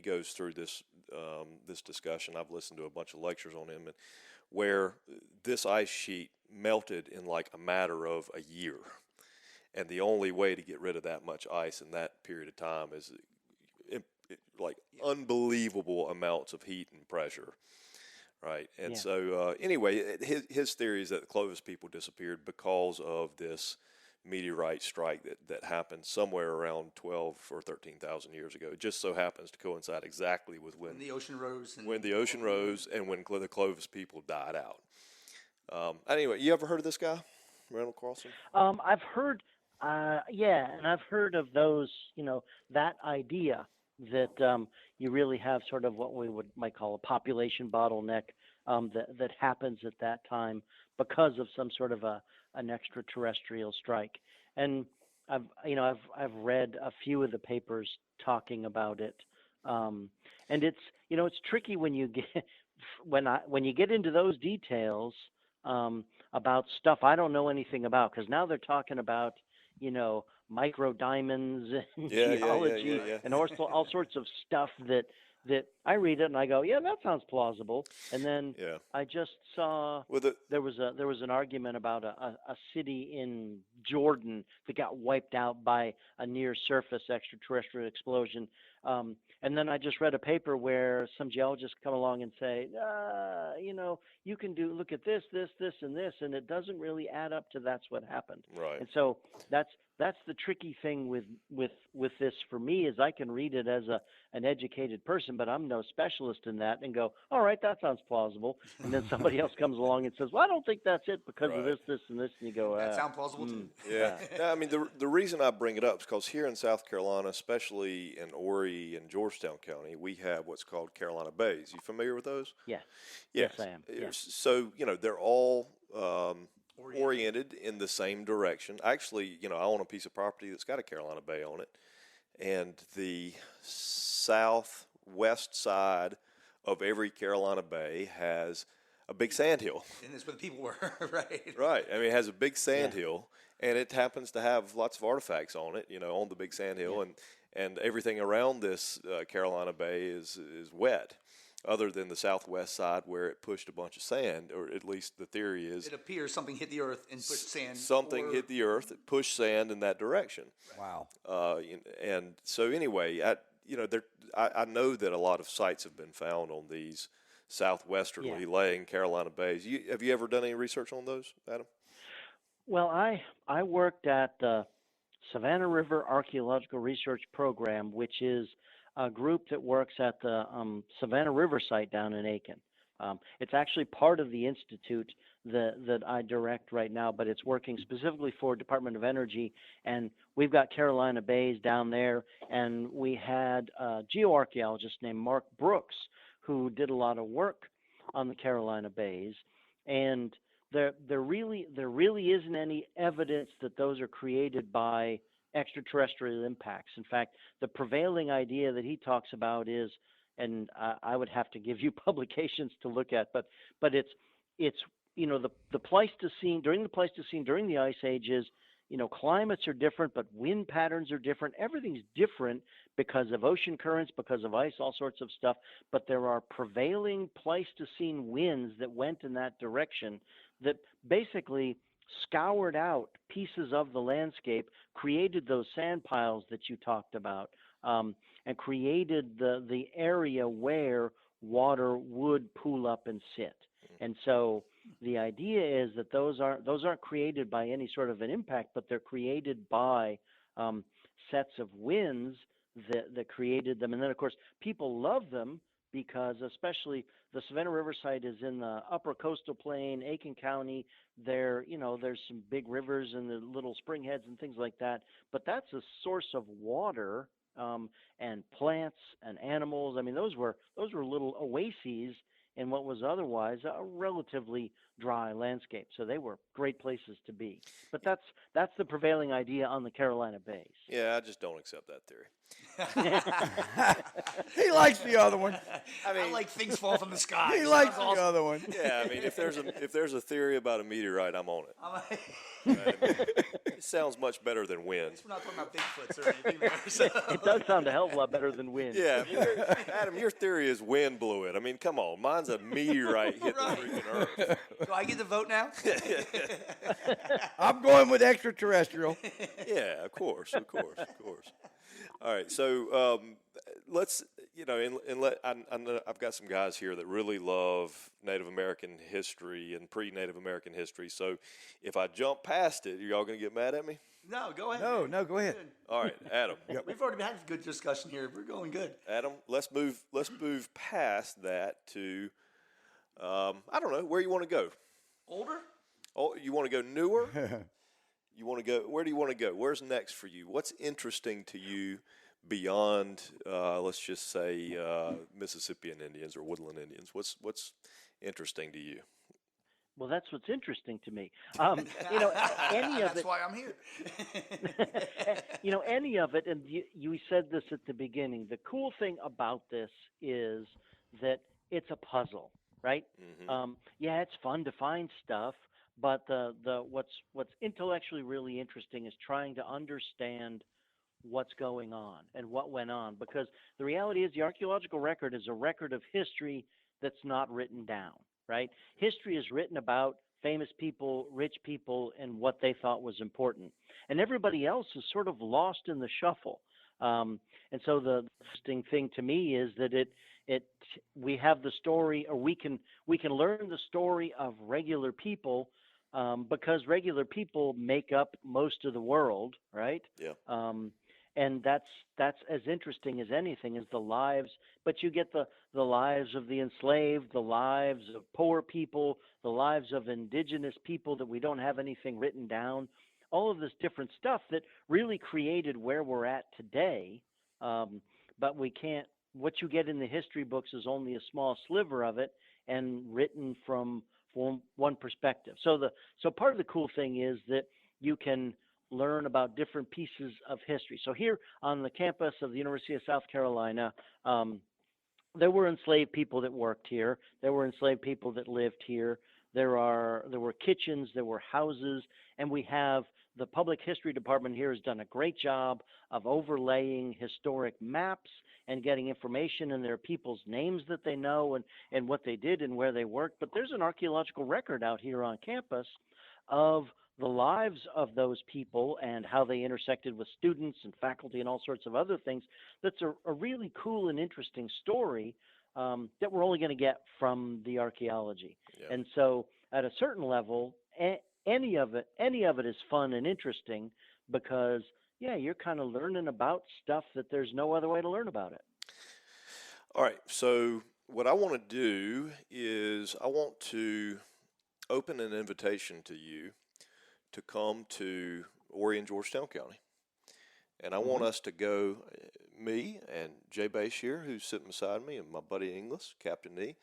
goes through this this discussion. I've listened to a bunch of lectures on him, and where this ice sheet melted in like a matter of a year, and the only way to get rid of that much ice in that period of time is like unbelievable amounts of heat and pressure, right? And so anyway, his theory is that the Clovis people disappeared because of this meteorite strike that happened somewhere around 12 or 13,000 years ago. It just so happens to coincide exactly with when the ocean rose. When the ocean rose and when the Clovis people died out. Anyway, you ever heard of this guy, Randall Carlson? I've heard, and I've heard of those, that idea that you really have sort of what we might call a population bottleneck that happens at that time because of some sort of an extraterrestrial strike. And I've read a few of the papers talking about it, and it's tricky when you get when you get into those details about stuff I don't know anything about, because now they're talking about micro diamonds and geology and all sorts of stuff that I read it and I go, yeah, that sounds plausible. And then I just saw there was an argument about a city in Jordan that got wiped out by a near surface extraterrestrial explosion. And then I just read a paper where some geologists come along and say, you can look at this, and this, and it doesn't really add up to that's what happened. Right. And so that's the tricky thing with this for me, is I can read it as an educated person, but I'm no specialist in that, and go, all right, that sounds plausible. And then somebody else comes along and says, well, I don't think that's it because of this, and this, and you go, that sounds plausible too. Yeah. I mean, the reason I bring it up is because here in South Carolina, especially in Horry and Georgetown County, we have what's called Carolina Bays. You familiar with those? Yeah. Yes, I am. Yeah. So, they're all oriented in the same direction. Actually, I own a piece of property that's got a Carolina Bay on it, and the southwest side of every Carolina Bay has a big sand hill. And that's where the people were, right? Right. I mean, it has a big sand hill, and it happens to have lots of artifacts on it, on the big sand hill, and everything around this Carolina Bay is wet, other than the southwest side where it pushed a bunch of sand, or at least the theory is. It appears something hit the earth and pushed sand. Something hit the earth, it pushed sand in that direction. Wow. And so anyway, I know that a lot of sites have been found on these southwesterly laying Carolina Bays. Have you ever done any research on those, Adam? Well, I worked at the Savannah River Archaeological Research Program, which is a group that works at the Savannah River site down in Aiken. It's actually part of the institute that I direct right now, but it's working specifically for Department of Energy. And we've got Carolina Bays down there, and we had a geoarchaeologist named Mark Brooks who did a lot of work on the Carolina Bays. And there really isn't any evidence that those are created by extraterrestrial impacts. In fact, the prevailing idea that he talks about is, and I would have to give you publications to look at, but it's the Pleistocene, during the Ice Ages, climates are different, but wind patterns are different. Everything's different because of ocean currents, because of ice, all sorts of stuff. But there are prevailing Pleistocene winds that went in that direction that basically scoured out pieces of the landscape, created those sand piles that you talked about, and created the area where water would pool up and sit. And so the idea is that those aren't created by any sort of an impact, but they're created by sets of winds that created them. And then, of course, people love them because, especially the Savannah River site is in the upper coastal plain, Aiken County. There's some big rivers and the little spring heads and things like that. But that's a source of water and plants and animals. I mean, those were little oases in what was otherwise a relatively dry landscape. So they were great places to be. But that's the prevailing idea on the Carolina Bays. Yeah, I just don't accept that theory. He likes the other one. I like things fall from the sky. He likes the other one. Yeah, I mean, if there's a theory about a meteorite, I'm on it. It sounds much better than wind. We're not talking about Bigfoots or anything there. So. It does sound a hell of a lot better than wind. Yeah, I mean, Adam, your theory is wind blew it. I mean, come on, mine's a meteorite hit the freaking Earth. Do I get the vote now? I'm going with extraterrestrial. Yeah, of course. All right, so let's, you know, I know I've got some guys here that really love Native American history and pre-Native American history. So if I jump past it, are y'all going to get mad at me? No, go ahead. No, go ahead. All right, Adam. We've already had a good discussion here. We're going good. Adam, let's move past that to I don't know, where you want to go. Older? Oh, you want to go newer? You want to go? Where do you want to go? Where's next for you? What's interesting to you beyond, let's just say, Mississippian Indians or woodland Indians? What's interesting to you? Well, that's what's interesting to me. You know, any of That's it. why I'm here. You know, any of it, and you said this at the beginning. The cool thing about this is that it's a puzzle, right? Mm-hmm. Yeah, it's fun to find stuff, but what's intellectually really interesting is trying to understand what's going on and what went on, because the reality is the archaeological record is a record of history that's not written down, right? History is written about famous people, rich people, and what they thought was important, and everybody else is sort of lost in the shuffle. And so the interesting thing to me is that we have the story, or we can learn the story of regular people, because regular people make up most of the world, right? Yeah. And that's as interesting as anything, is the lives. But you get the lives of the enslaved, the lives of poor people, the lives of indigenous people that we don't have anything written down. All of this different stuff that really created where we're at today. But we can't. What you get in the history books is only a small sliver of it, and written from one perspective. So part of the cool thing is that you can learn about different pieces of history. So here on the campus of the University of South Carolina, there were enslaved people that worked here. There were enslaved people that lived here. There were kitchens, there were houses, and we have the public history department here has done a great job of overlaying historic maps and getting information, and there are people's names that they know and what they did and where they worked. But there's an archaeological record out here on campus of the lives of those people and how they intersected with students and faculty and all sorts of other things. That's a really cool and interesting story that we're only going to get from the archaeology. Yeah. And so at a certain level, any of it is fun and interesting, because yeah, you're kind of learning about stuff that there's no other way to learn about it. All right. So what I want to do is I want to open an invitation to you to come to Horry and Georgetown County. And I want us to go, me and Jay Baisch here, who's sitting beside me, and my buddy Inglis, Captain D.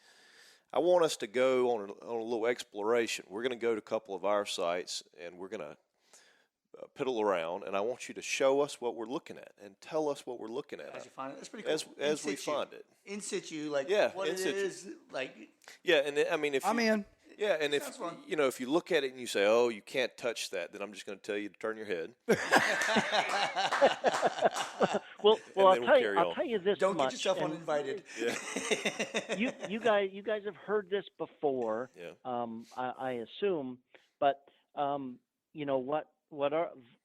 I want us to go on a little exploration. We're going to go to a couple of our sites, and we're going to piddle around, and I want you to show us what we're looking at and tell us what we're looking at. As you find it, that's pretty cool. As we find it. In situ, like what it is, like. Yeah, and I mean, I'm in. Yeah, and if you know, if you look at it and you say, "Oh, you can't touch that," then I'm just going to tell you to turn your head. well, I'll tell you this. Don't much, get yourself uninvited. Yeah. you guys have heard this before. Yeah. I assume, but you know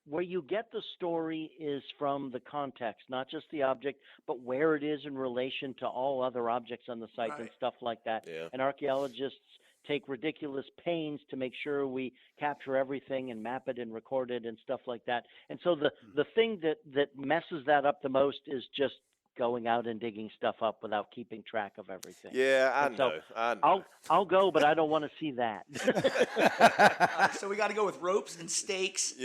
where you get the story is from the context, not just the object, but where it is in relation to all other objects on the site and stuff like that. Yeah. And archaeologists take ridiculous pains to make sure we capture everything and map it and record it and stuff like that. And so the thing that messes that up the most is just going out and digging stuff up without keeping track of everything. Yeah, I know. I'll go, but I don't want to see that. So we got to go with ropes and stakes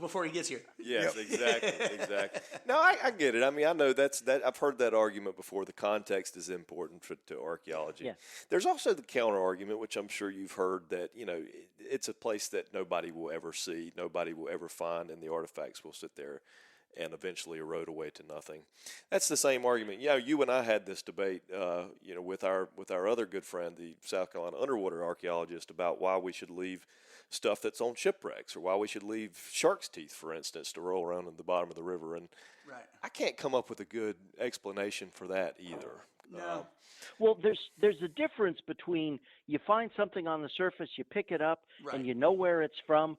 before he gets here. Yes, exactly. No, I get it. I mean, I know that I've heard that argument before. The context is important to archaeology. Yeah. There's also the counter argument, which I'm sure you've heard, that it's a place that nobody will ever see, nobody will ever find, and the artifacts will sit there and eventually erode away to nothing. That's the same argument. Yeah, you and I had this debate, with our other good friend, the South Carolina underwater archaeologist, about why we should leave stuff that's on shipwrecks, or why we should leave shark's teeth, for instance, to roll around in the bottom of the river. And I can't come up with a good explanation for that either. No. Well, there's a difference between you find something on the surface, you pick it up, and you know where it's from.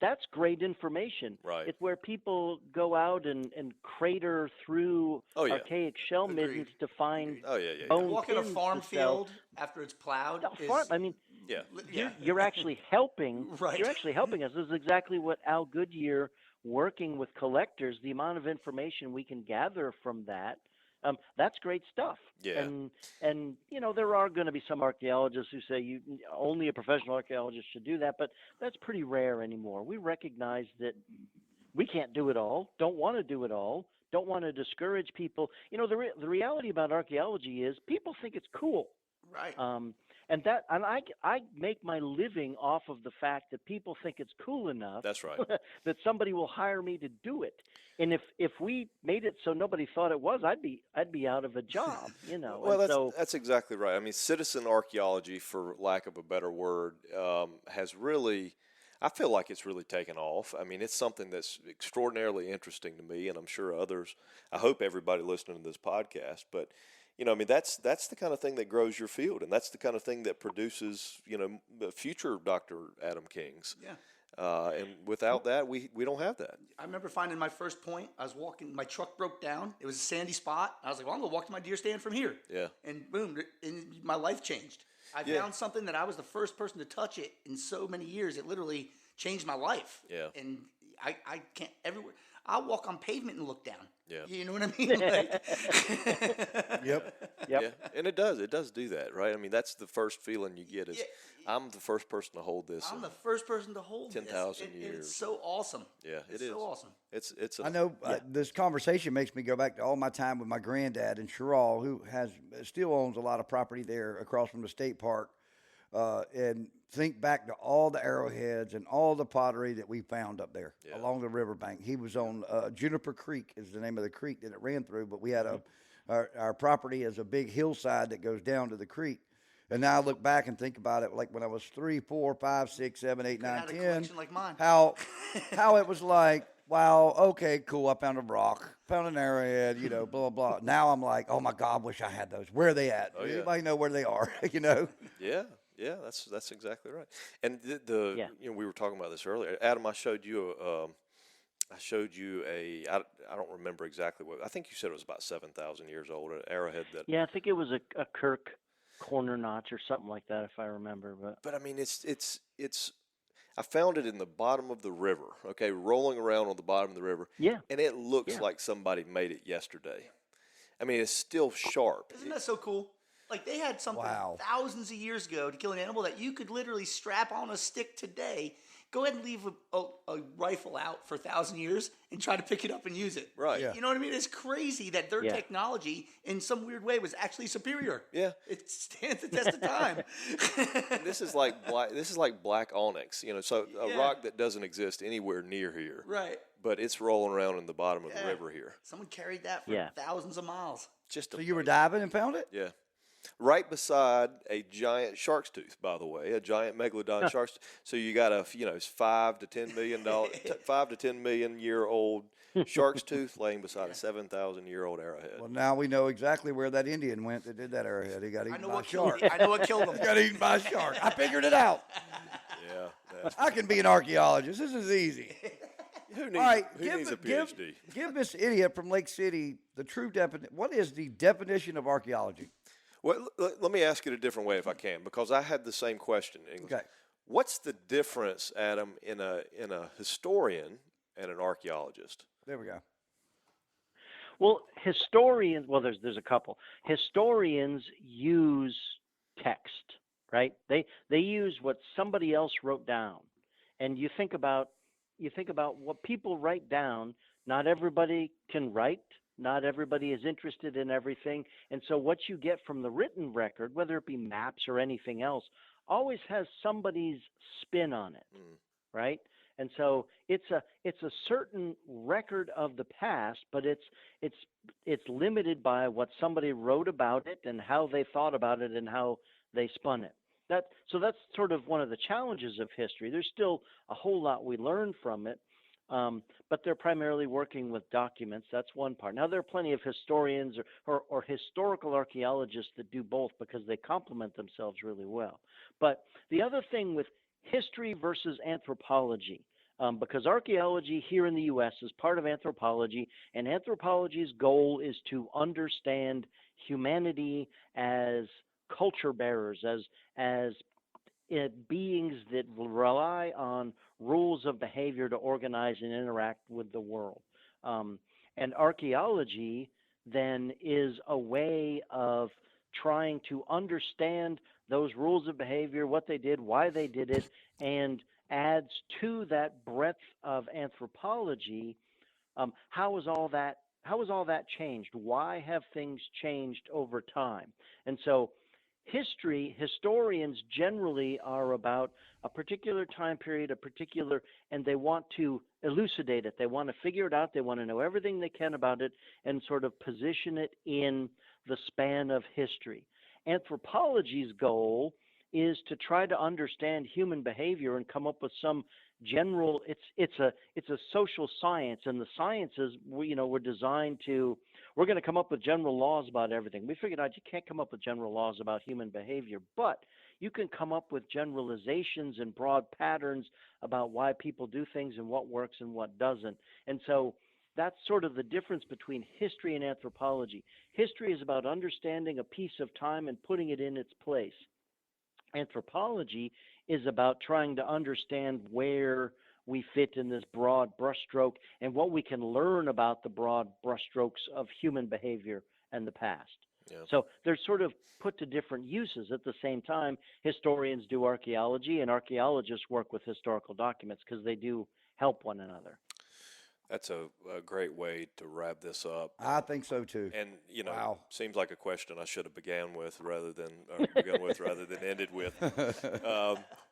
that's great information. Right. It's where people go out and crater through Oh, yeah. archaic shell Agreed. middens to find Oh, yeah, yeah, yeah. bone Walking a pins farm to sell. field after it's plowed A is farm, I mean, Yeah. yeah. you're actually helping. Right. You're actually helping us. This is exactly what Al Goodyear, working with collectors, the amount of information we can gather from that. That's great stuff. Yeah. And you know, there are going to be some archaeologists who say only a professional archaeologist should do that, but that's pretty rare anymore. We recognize that we can't do it all, don't want to do it all, don't want to discourage people. You know, the reality about archaeology is people think it's cool. Right. And I make my living off of the fact that people think it's cool enough. That's right. That somebody will hire me to do it. And if we made it so nobody thought it was, I'd be out of a job, you know. Well, that's exactly right. I mean, citizen archaeology, for lack of a better word, has really, I feel like it's really taken off. I mean, it's something that's extraordinarily interesting to me, and I'm sure others. I hope everybody listening to this podcast, but you know, I mean, that's the kind of thing that grows your field, and that's the kind of thing that produces, you know, future Dr. Adam Kings. Yeah. And without that, we don't have that. I remember finding my first point. I was walking, my truck broke down. It was a sandy spot. I was like, well, I'm going to walk to my deer stand from here. Yeah. And boom, and my life changed. I found something that I was the first person to touch it in so many years. It literally changed my life. Yeah. And I can't, everywhere. I walk on pavement and look down. Yeah. You know what I mean? Like, Yep. Yeah, and it does do that, right? I mean, that's the first feeling you get is, I'm the first person to hold this. I'm the first person to hold 10,000 this. years. It's so awesome. Yeah, it's it is. so awesome. It's. I know this conversation makes me go back to all my time with my granddad in Sherall, who still owns a lot of property there across from the state park, and think back to all the arrowheads and all the pottery that we found up there along the riverbank. He was on Juniper Creek is the name of the creek that it ran through, but we had our property as a big hillside that goes down to the creek. And now I look back and think about it like when I was 3, 4, 5, 6, 7, 8, 9, 10. Like mine. How it was like, wow, okay, cool. I found a rock, found an arrowhead, you know, blah, blah, blah. Now I'm like, oh my God, wish I had those. Where are they at? Does anybody know where they are? You know? Yeah. Yeah, that's exactly right. And you know, we were talking about this earlier. Adam, I showed you I don't remember exactly what. I think you said it was about 7,000 years old. An arrowhead that. Yeah, I think it was a Kirk corner notch or something like that, if I remember. But I mean, it's. I found it in the bottom of the river. Okay, rolling around on the bottom of the river. Yeah. And it looks like somebody made it yesterday. I mean, it's still sharp. Isn't that so cool? Like they had something thousands of years ago to kill an animal that you could literally strap on a stick today. Go ahead and leave a rifle out for 1,000 years and try to pick it up and use it. Right. Yeah. You know what I mean? It's crazy that their technology, in some weird way, was actually superior. Yeah. It stands the test of time. This is like black onyx. You know, so a rock that doesn't exist anywhere near here. Right. But it's rolling around in the bottom of the river here. Someone carried that for thousands of miles. So you were diving and found it? Yeah. Right beside a giant shark's tooth, by the way, a giant megalodon shark's tooth. So you got it's $5 to $10 million, $5 to $10 million year old shark's tooth laying beside a 7,000 year old arrowhead. Well, now we know exactly where that Indian went that did that arrowhead. He got eaten by a shark. I know what killed him. He got eaten by a shark. I figured it out. Yeah. I can be an archaeologist. This is easy. Who needs, All right, who needs a PhD? Give this idiot from Lake City the true definition. What is the definition of archaeology? Well, let me ask it a different way if I can, because I had the same question in English. Okay. What's the difference, Adam, in a historian and an archaeologist? There we go. Well, historians. Well, there's a couple. Historians use text, right? They use what somebody else wrote down, and you think about what people write down. Not everybody can write. Not everybody is interested in everything. And so what you get from the written record, whether it be maps or anything else, always has somebody's spin on it, right? And so it's a certain record of the past, but it's limited by what somebody wrote about it and how they thought about it and how they spun it. So that's sort of one of the challenges of history. There's still a whole lot we learn from it. But they're primarily working with documents. That's one part. Now, there are plenty of historians or historical archaeologists that do both because they complement themselves really well. But the other thing with history versus anthropology, because archaeology here in the U.S. is part of anthropology, and anthropology's goal is to understand humanity as culture bearers, as beings that rely on rules of behavior to organize and interact with the world. And archaeology then is a way of trying to understand those rules of behavior, what they did, why they did it, and adds to that breadth of anthropology. How is all that changed? Why have things changed over time? And so historians generally are about a particular time period, and they want to elucidate it. They want to figure it out. They want to know everything they can about it and sort of position it in the span of history. Anthropology's goal is to try to understand human behavior and come up with some general. It's a social science, and the sciences we're designed to. We're going to come up with general laws about everything. We figured out you can't come up with general laws about human behavior, but you can come up with generalizations and broad patterns about why people do things and what works and what doesn't. And so that's sort of the difference between history and anthropology. History is about understanding a piece of time and putting it in its place. Anthropology is about trying to understand where we fit in this broad brushstroke and what we can learn about the broad brushstrokes of human behavior and the past. Yeah. So they're sort of put to different uses. At the same time, historians do archaeology and archaeologists work with historical documents because they do help one another. That's a great way to wrap this up. I think so too. And Wow. Seems like a question I should have begun with rather than ended with.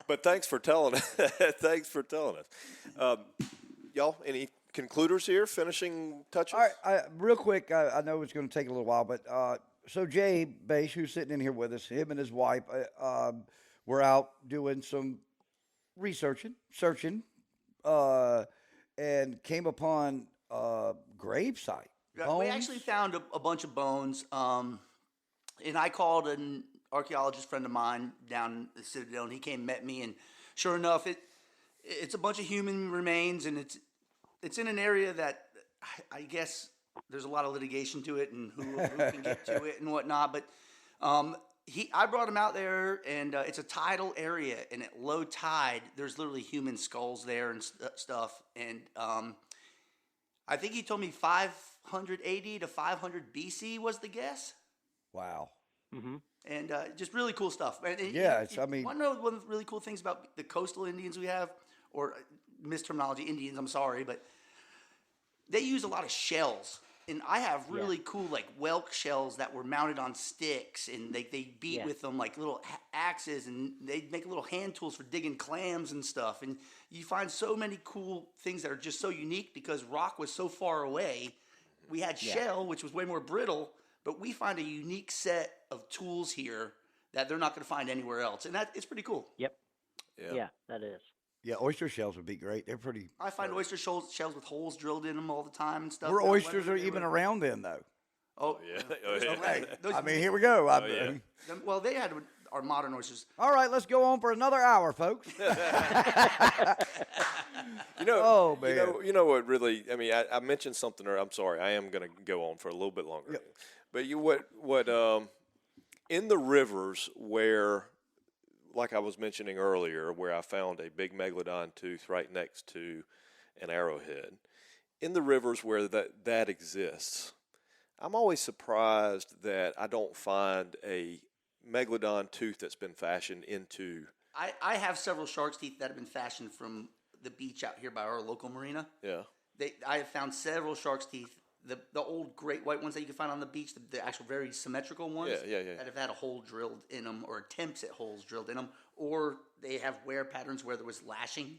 But thanks for telling us. Thanks for telling us. Y'all, any concluders here? Finishing touches? All right, real quick, I know it's going to take a little while, but so Jay Baisch, who's sitting in here with us, him and his wife, were out doing some searching, and came upon a grave site. Yeah, we actually found a bunch of bones, and I called an archaeologist friend of mine down the Citadel, and he came and met me, and sure enough, it's a bunch of human remains, and it's in an area that I guess there's a lot of litigation to it, and who can get to it and whatnot, but I brought him out there, and it's a tidal area, and at low tide, there's literally human skulls there and stuff. And I think he told me 580 to 500 BC was the guess. Wow. Mm-hmm. And just really cool stuff. And yeah, want to know one of the really cool things about the coastal Indians we have, or misterminology Indians, I'm sorry, but they use a lot of shells. And I have really cool, like, whelk shells that were mounted on sticks, and they beat with them like little axes, and they make little hand tools for digging clams and stuff. And you find so many cool things that are just so unique because rock was so far away. We had shell, which was way more brittle, but we find a unique set of tools here that they're not going to find anywhere else. And it's pretty cool. Yep. Yeah, that is. Yeah, oyster shells would be great. They're pretty. I find oyster shells with holes drilled in them all the time and stuff. Were oysters are even around then, though? Oh, yeah. Okay. I mean, here we go. Well, they had our modern oysters. All right, let's go on for another hour, folks. Oh man. You know what? Really, I mean, I mentioned something, or I'm sorry, I am going to go on for a little bit longer. Yep. But what in the rivers where, like I was mentioning earlier, where I found a big megalodon tooth right next to an arrowhead, in the rivers where that exists, I'm always surprised that I don't find a megalodon tooth that's been fashioned into. I have several shark's teeth that have been fashioned from the beach out here by our local marina. Yeah. I have found several shark's teeth. The old great white ones that you can find on the beach, the actual very symmetrical ones that have had a hole drilled in them, or attempts at holes drilled in them, or they have wear patterns where there was lashing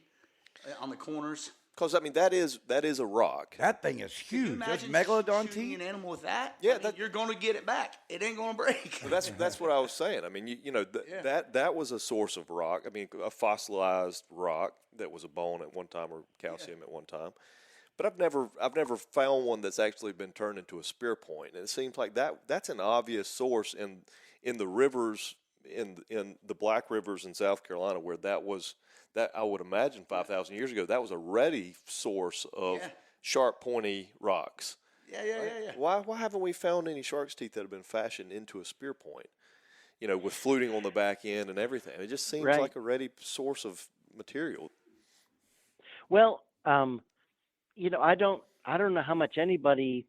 on the corners. Because I mean that is a rock. That thing is huge. That's megalodon teeth. An animal with that, yeah, you're going to get it back. It ain't going to break. Well, that's what I was saying. I mean, that was a source of rock. I mean, a fossilized rock that was a bone at one time, or calcium at one time. But I've never found one that's actually been turned into a spear point. And it seems like that's an obvious source in the rivers in the Black Rivers in South Carolina, where that I would imagine 5,000 years ago, that was a ready source of sharp, pointy rocks. Yeah. Why haven't we found any shark's teeth that have been fashioned into a spear point? With fluting on the back end and everything. It just seems like a ready source of material. Well, I don't know how much anybody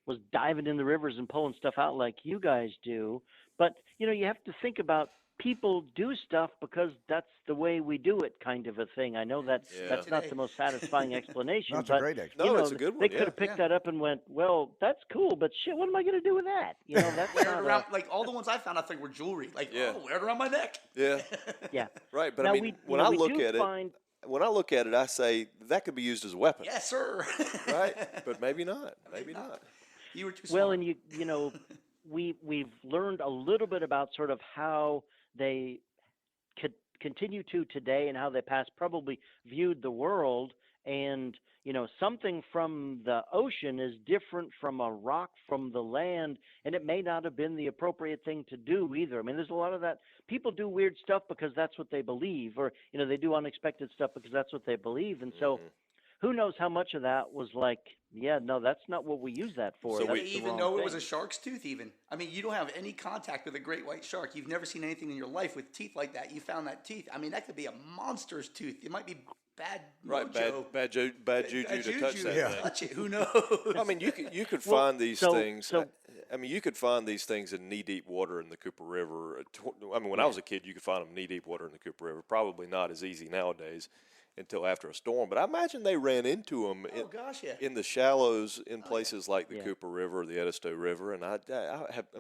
was diving in the rivers and pulling stuff out like you guys do, but you have to think about people do stuff because that's the way we do it, kind of a thing. I know that's not the most satisfying explanation. That's but a great explanation. No, it's a good one. They could have picked that up and went, well, that's cool, but shit, what am I going to do with that? That's wear it around, like all the ones I found, I think were jewelry. Like, wear it around my neck. Yeah. Yeah. Right, but now, when I look at it, I say that could be used as a weapon. Yes, sir. Right, but maybe not. Maybe not. You were too smart. Well, and we've learned a little bit about sort of how they could continue to today and how they past probably viewed the world. And, something from the ocean is different from a rock from the land, and it may not have been the appropriate thing to do either. I mean, there's a lot of that. People do weird stuff because that's what they believe, or, they do unexpected stuff because that's what they believe. And so who knows how much of that was like, no, that's not what we use that for. So we even know it was a shark's tooth even. I mean, you don't have any contact with a great white shark. You've never seen anything in your life with teeth like that. You found that teeth. I mean, that could be a monster's tooth. It might be bad mojo. Bad juju to touch that thing. Touch it. Who knows? I mean, you could find these things. You could find these things in knee-deep water in the Cooper River. I mean, when I was a kid, you could find them knee-deep water in the Cooper River. Probably not as easy nowadays until after a storm. But I imagine they ran into them in the shallows in places like the Cooper River or the Edisto River. And I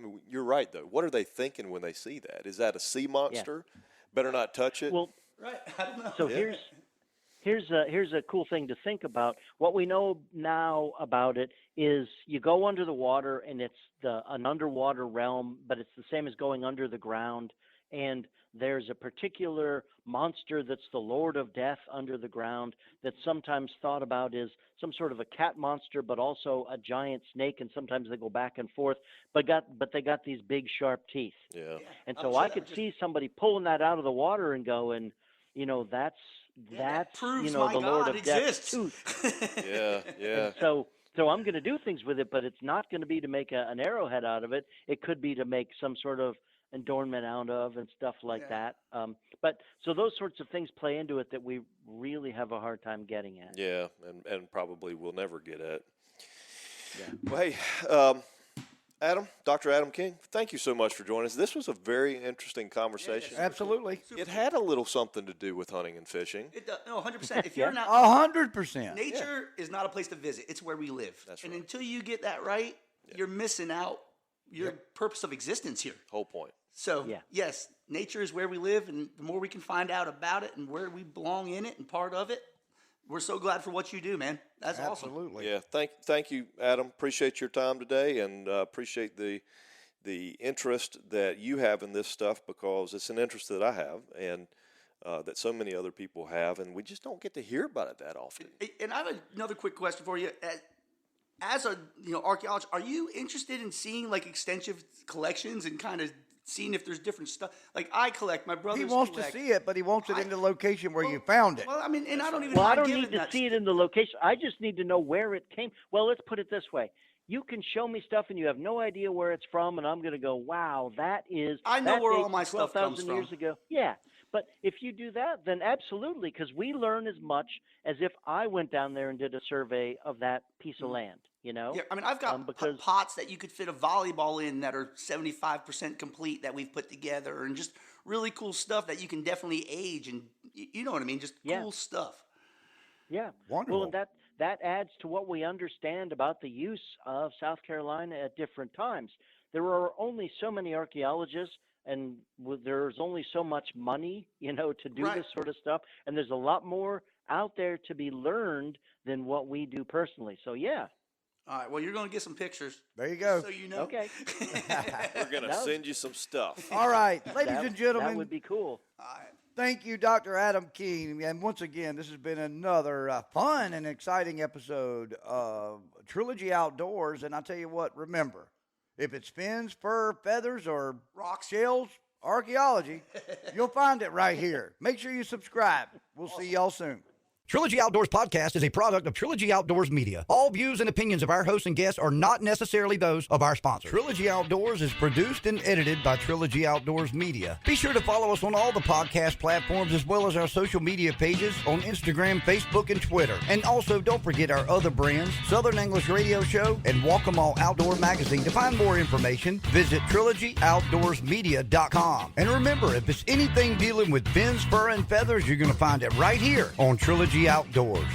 mean, you're right, though. What are they thinking when they see that? Is that a sea monster? Better not touch it. Well, right. I don't know. So here's a cool thing to think about. What we know now about it is you go under the water and it's an underwater realm, but it's the same as going under the ground. And there's a particular monster that's the Lord of Death under the ground that's sometimes thought about as some sort of a cat monster, but also a giant snake. And sometimes they go back and forth, but they got these big sharp teeth. Yeah. And so I could see somebody pulling that out of the water and going, that's proves the my Lord God of exists. Death's tooth. Yeah. And so I'm going to do things with it, but it's not going to be to make an arrowhead out of it. It could be to make some sort of adornment out of and stuff like that. But so those sorts of things play into it that we really have a hard time getting at. Yeah, and probably will never get at. Yeah. Well, hey, Dr. Adam King, thank you so much for joining us. This was a very interesting conversation. Absolutely. It had a little something to do with hunting and fishing. It does. No, 100%. If you're not 100%. Nature is not a place to visit. It's where we live. That's and right. until you get that right, you're missing out your purpose of existence here. Whole point. So, yes, nature is where we live, and the more we can find out about it and where we belong in it and part of it, we're so glad for what you do, man. That's awesome. Absolutely. Yeah, thank you, Adam. Appreciate your time today, and appreciate the interest that you have in this stuff, because it's an interest that I have and that so many other people have, and we just don't get to hear about it that often. And I have another quick question for you. As a archaeologist, are you interested in seeing like extensive collections and kind of seeing if there's different stuff? Like I collect, my brothers He wants collect. to see it, but he wants it in the location where you found it. Well, I mean, and I don't even. Well, I mind don't giving need to that see it in the location. I just need to know where it came. Well, let's put it this way. You can show me stuff and you have no idea where it's from, and I'm going to go, wow, that is. I know that where all dates my stuff comes 12,000 years from. ago. Yeah. But if you do that, then absolutely, because we learn as much as if I went down there and did a survey of that piece of land, Yeah, I mean, I've got because pots that you could fit a volleyball in that are 75% complete that we've put together, and just really cool stuff that you can definitely age, and you know what I mean, just cool stuff. Yeah. Wonderful. Well, that adds to what we understand about the use of South Carolina at different times. There are only so many archaeologists, and there's only so much money, to do this sort of stuff. And there's a lot more out there to be learned than what we do personally. So, yeah. All right, well, you're going to get some pictures. There you go. So you know. Okay. We're going to send you some stuff. All right, ladies and gentlemen. That would be cool. All right. Thank you, Dr. Adam King. And once again, this has been another fun and exciting episode of Trilogy Outdoors. And I tell you what, remember, if it spins, fur, feathers, or Rocks. shells, Archaeology, you'll find it right here. Make sure you subscribe. We'll see y'all soon. Trilogy Outdoors Podcast is a product of Trilogy Outdoors Media. All views and opinions of our hosts and guests are not necessarily those of our sponsor. Trilogy Outdoors is produced and edited by Trilogy Outdoors Media. Be sure to follow us on all the podcast platforms as well as our social media pages on Instagram, Facebook, and Twitter. And also, don't forget our other brands, Southern English Radio Show and Walk 'Em All Outdoor Magazine. To find more information, visit TrilogyOutdoorsMedia.com. And remember, if it's anything dealing with fins, fur, and feathers, you're going to find it right here on Trilogy Outdoors.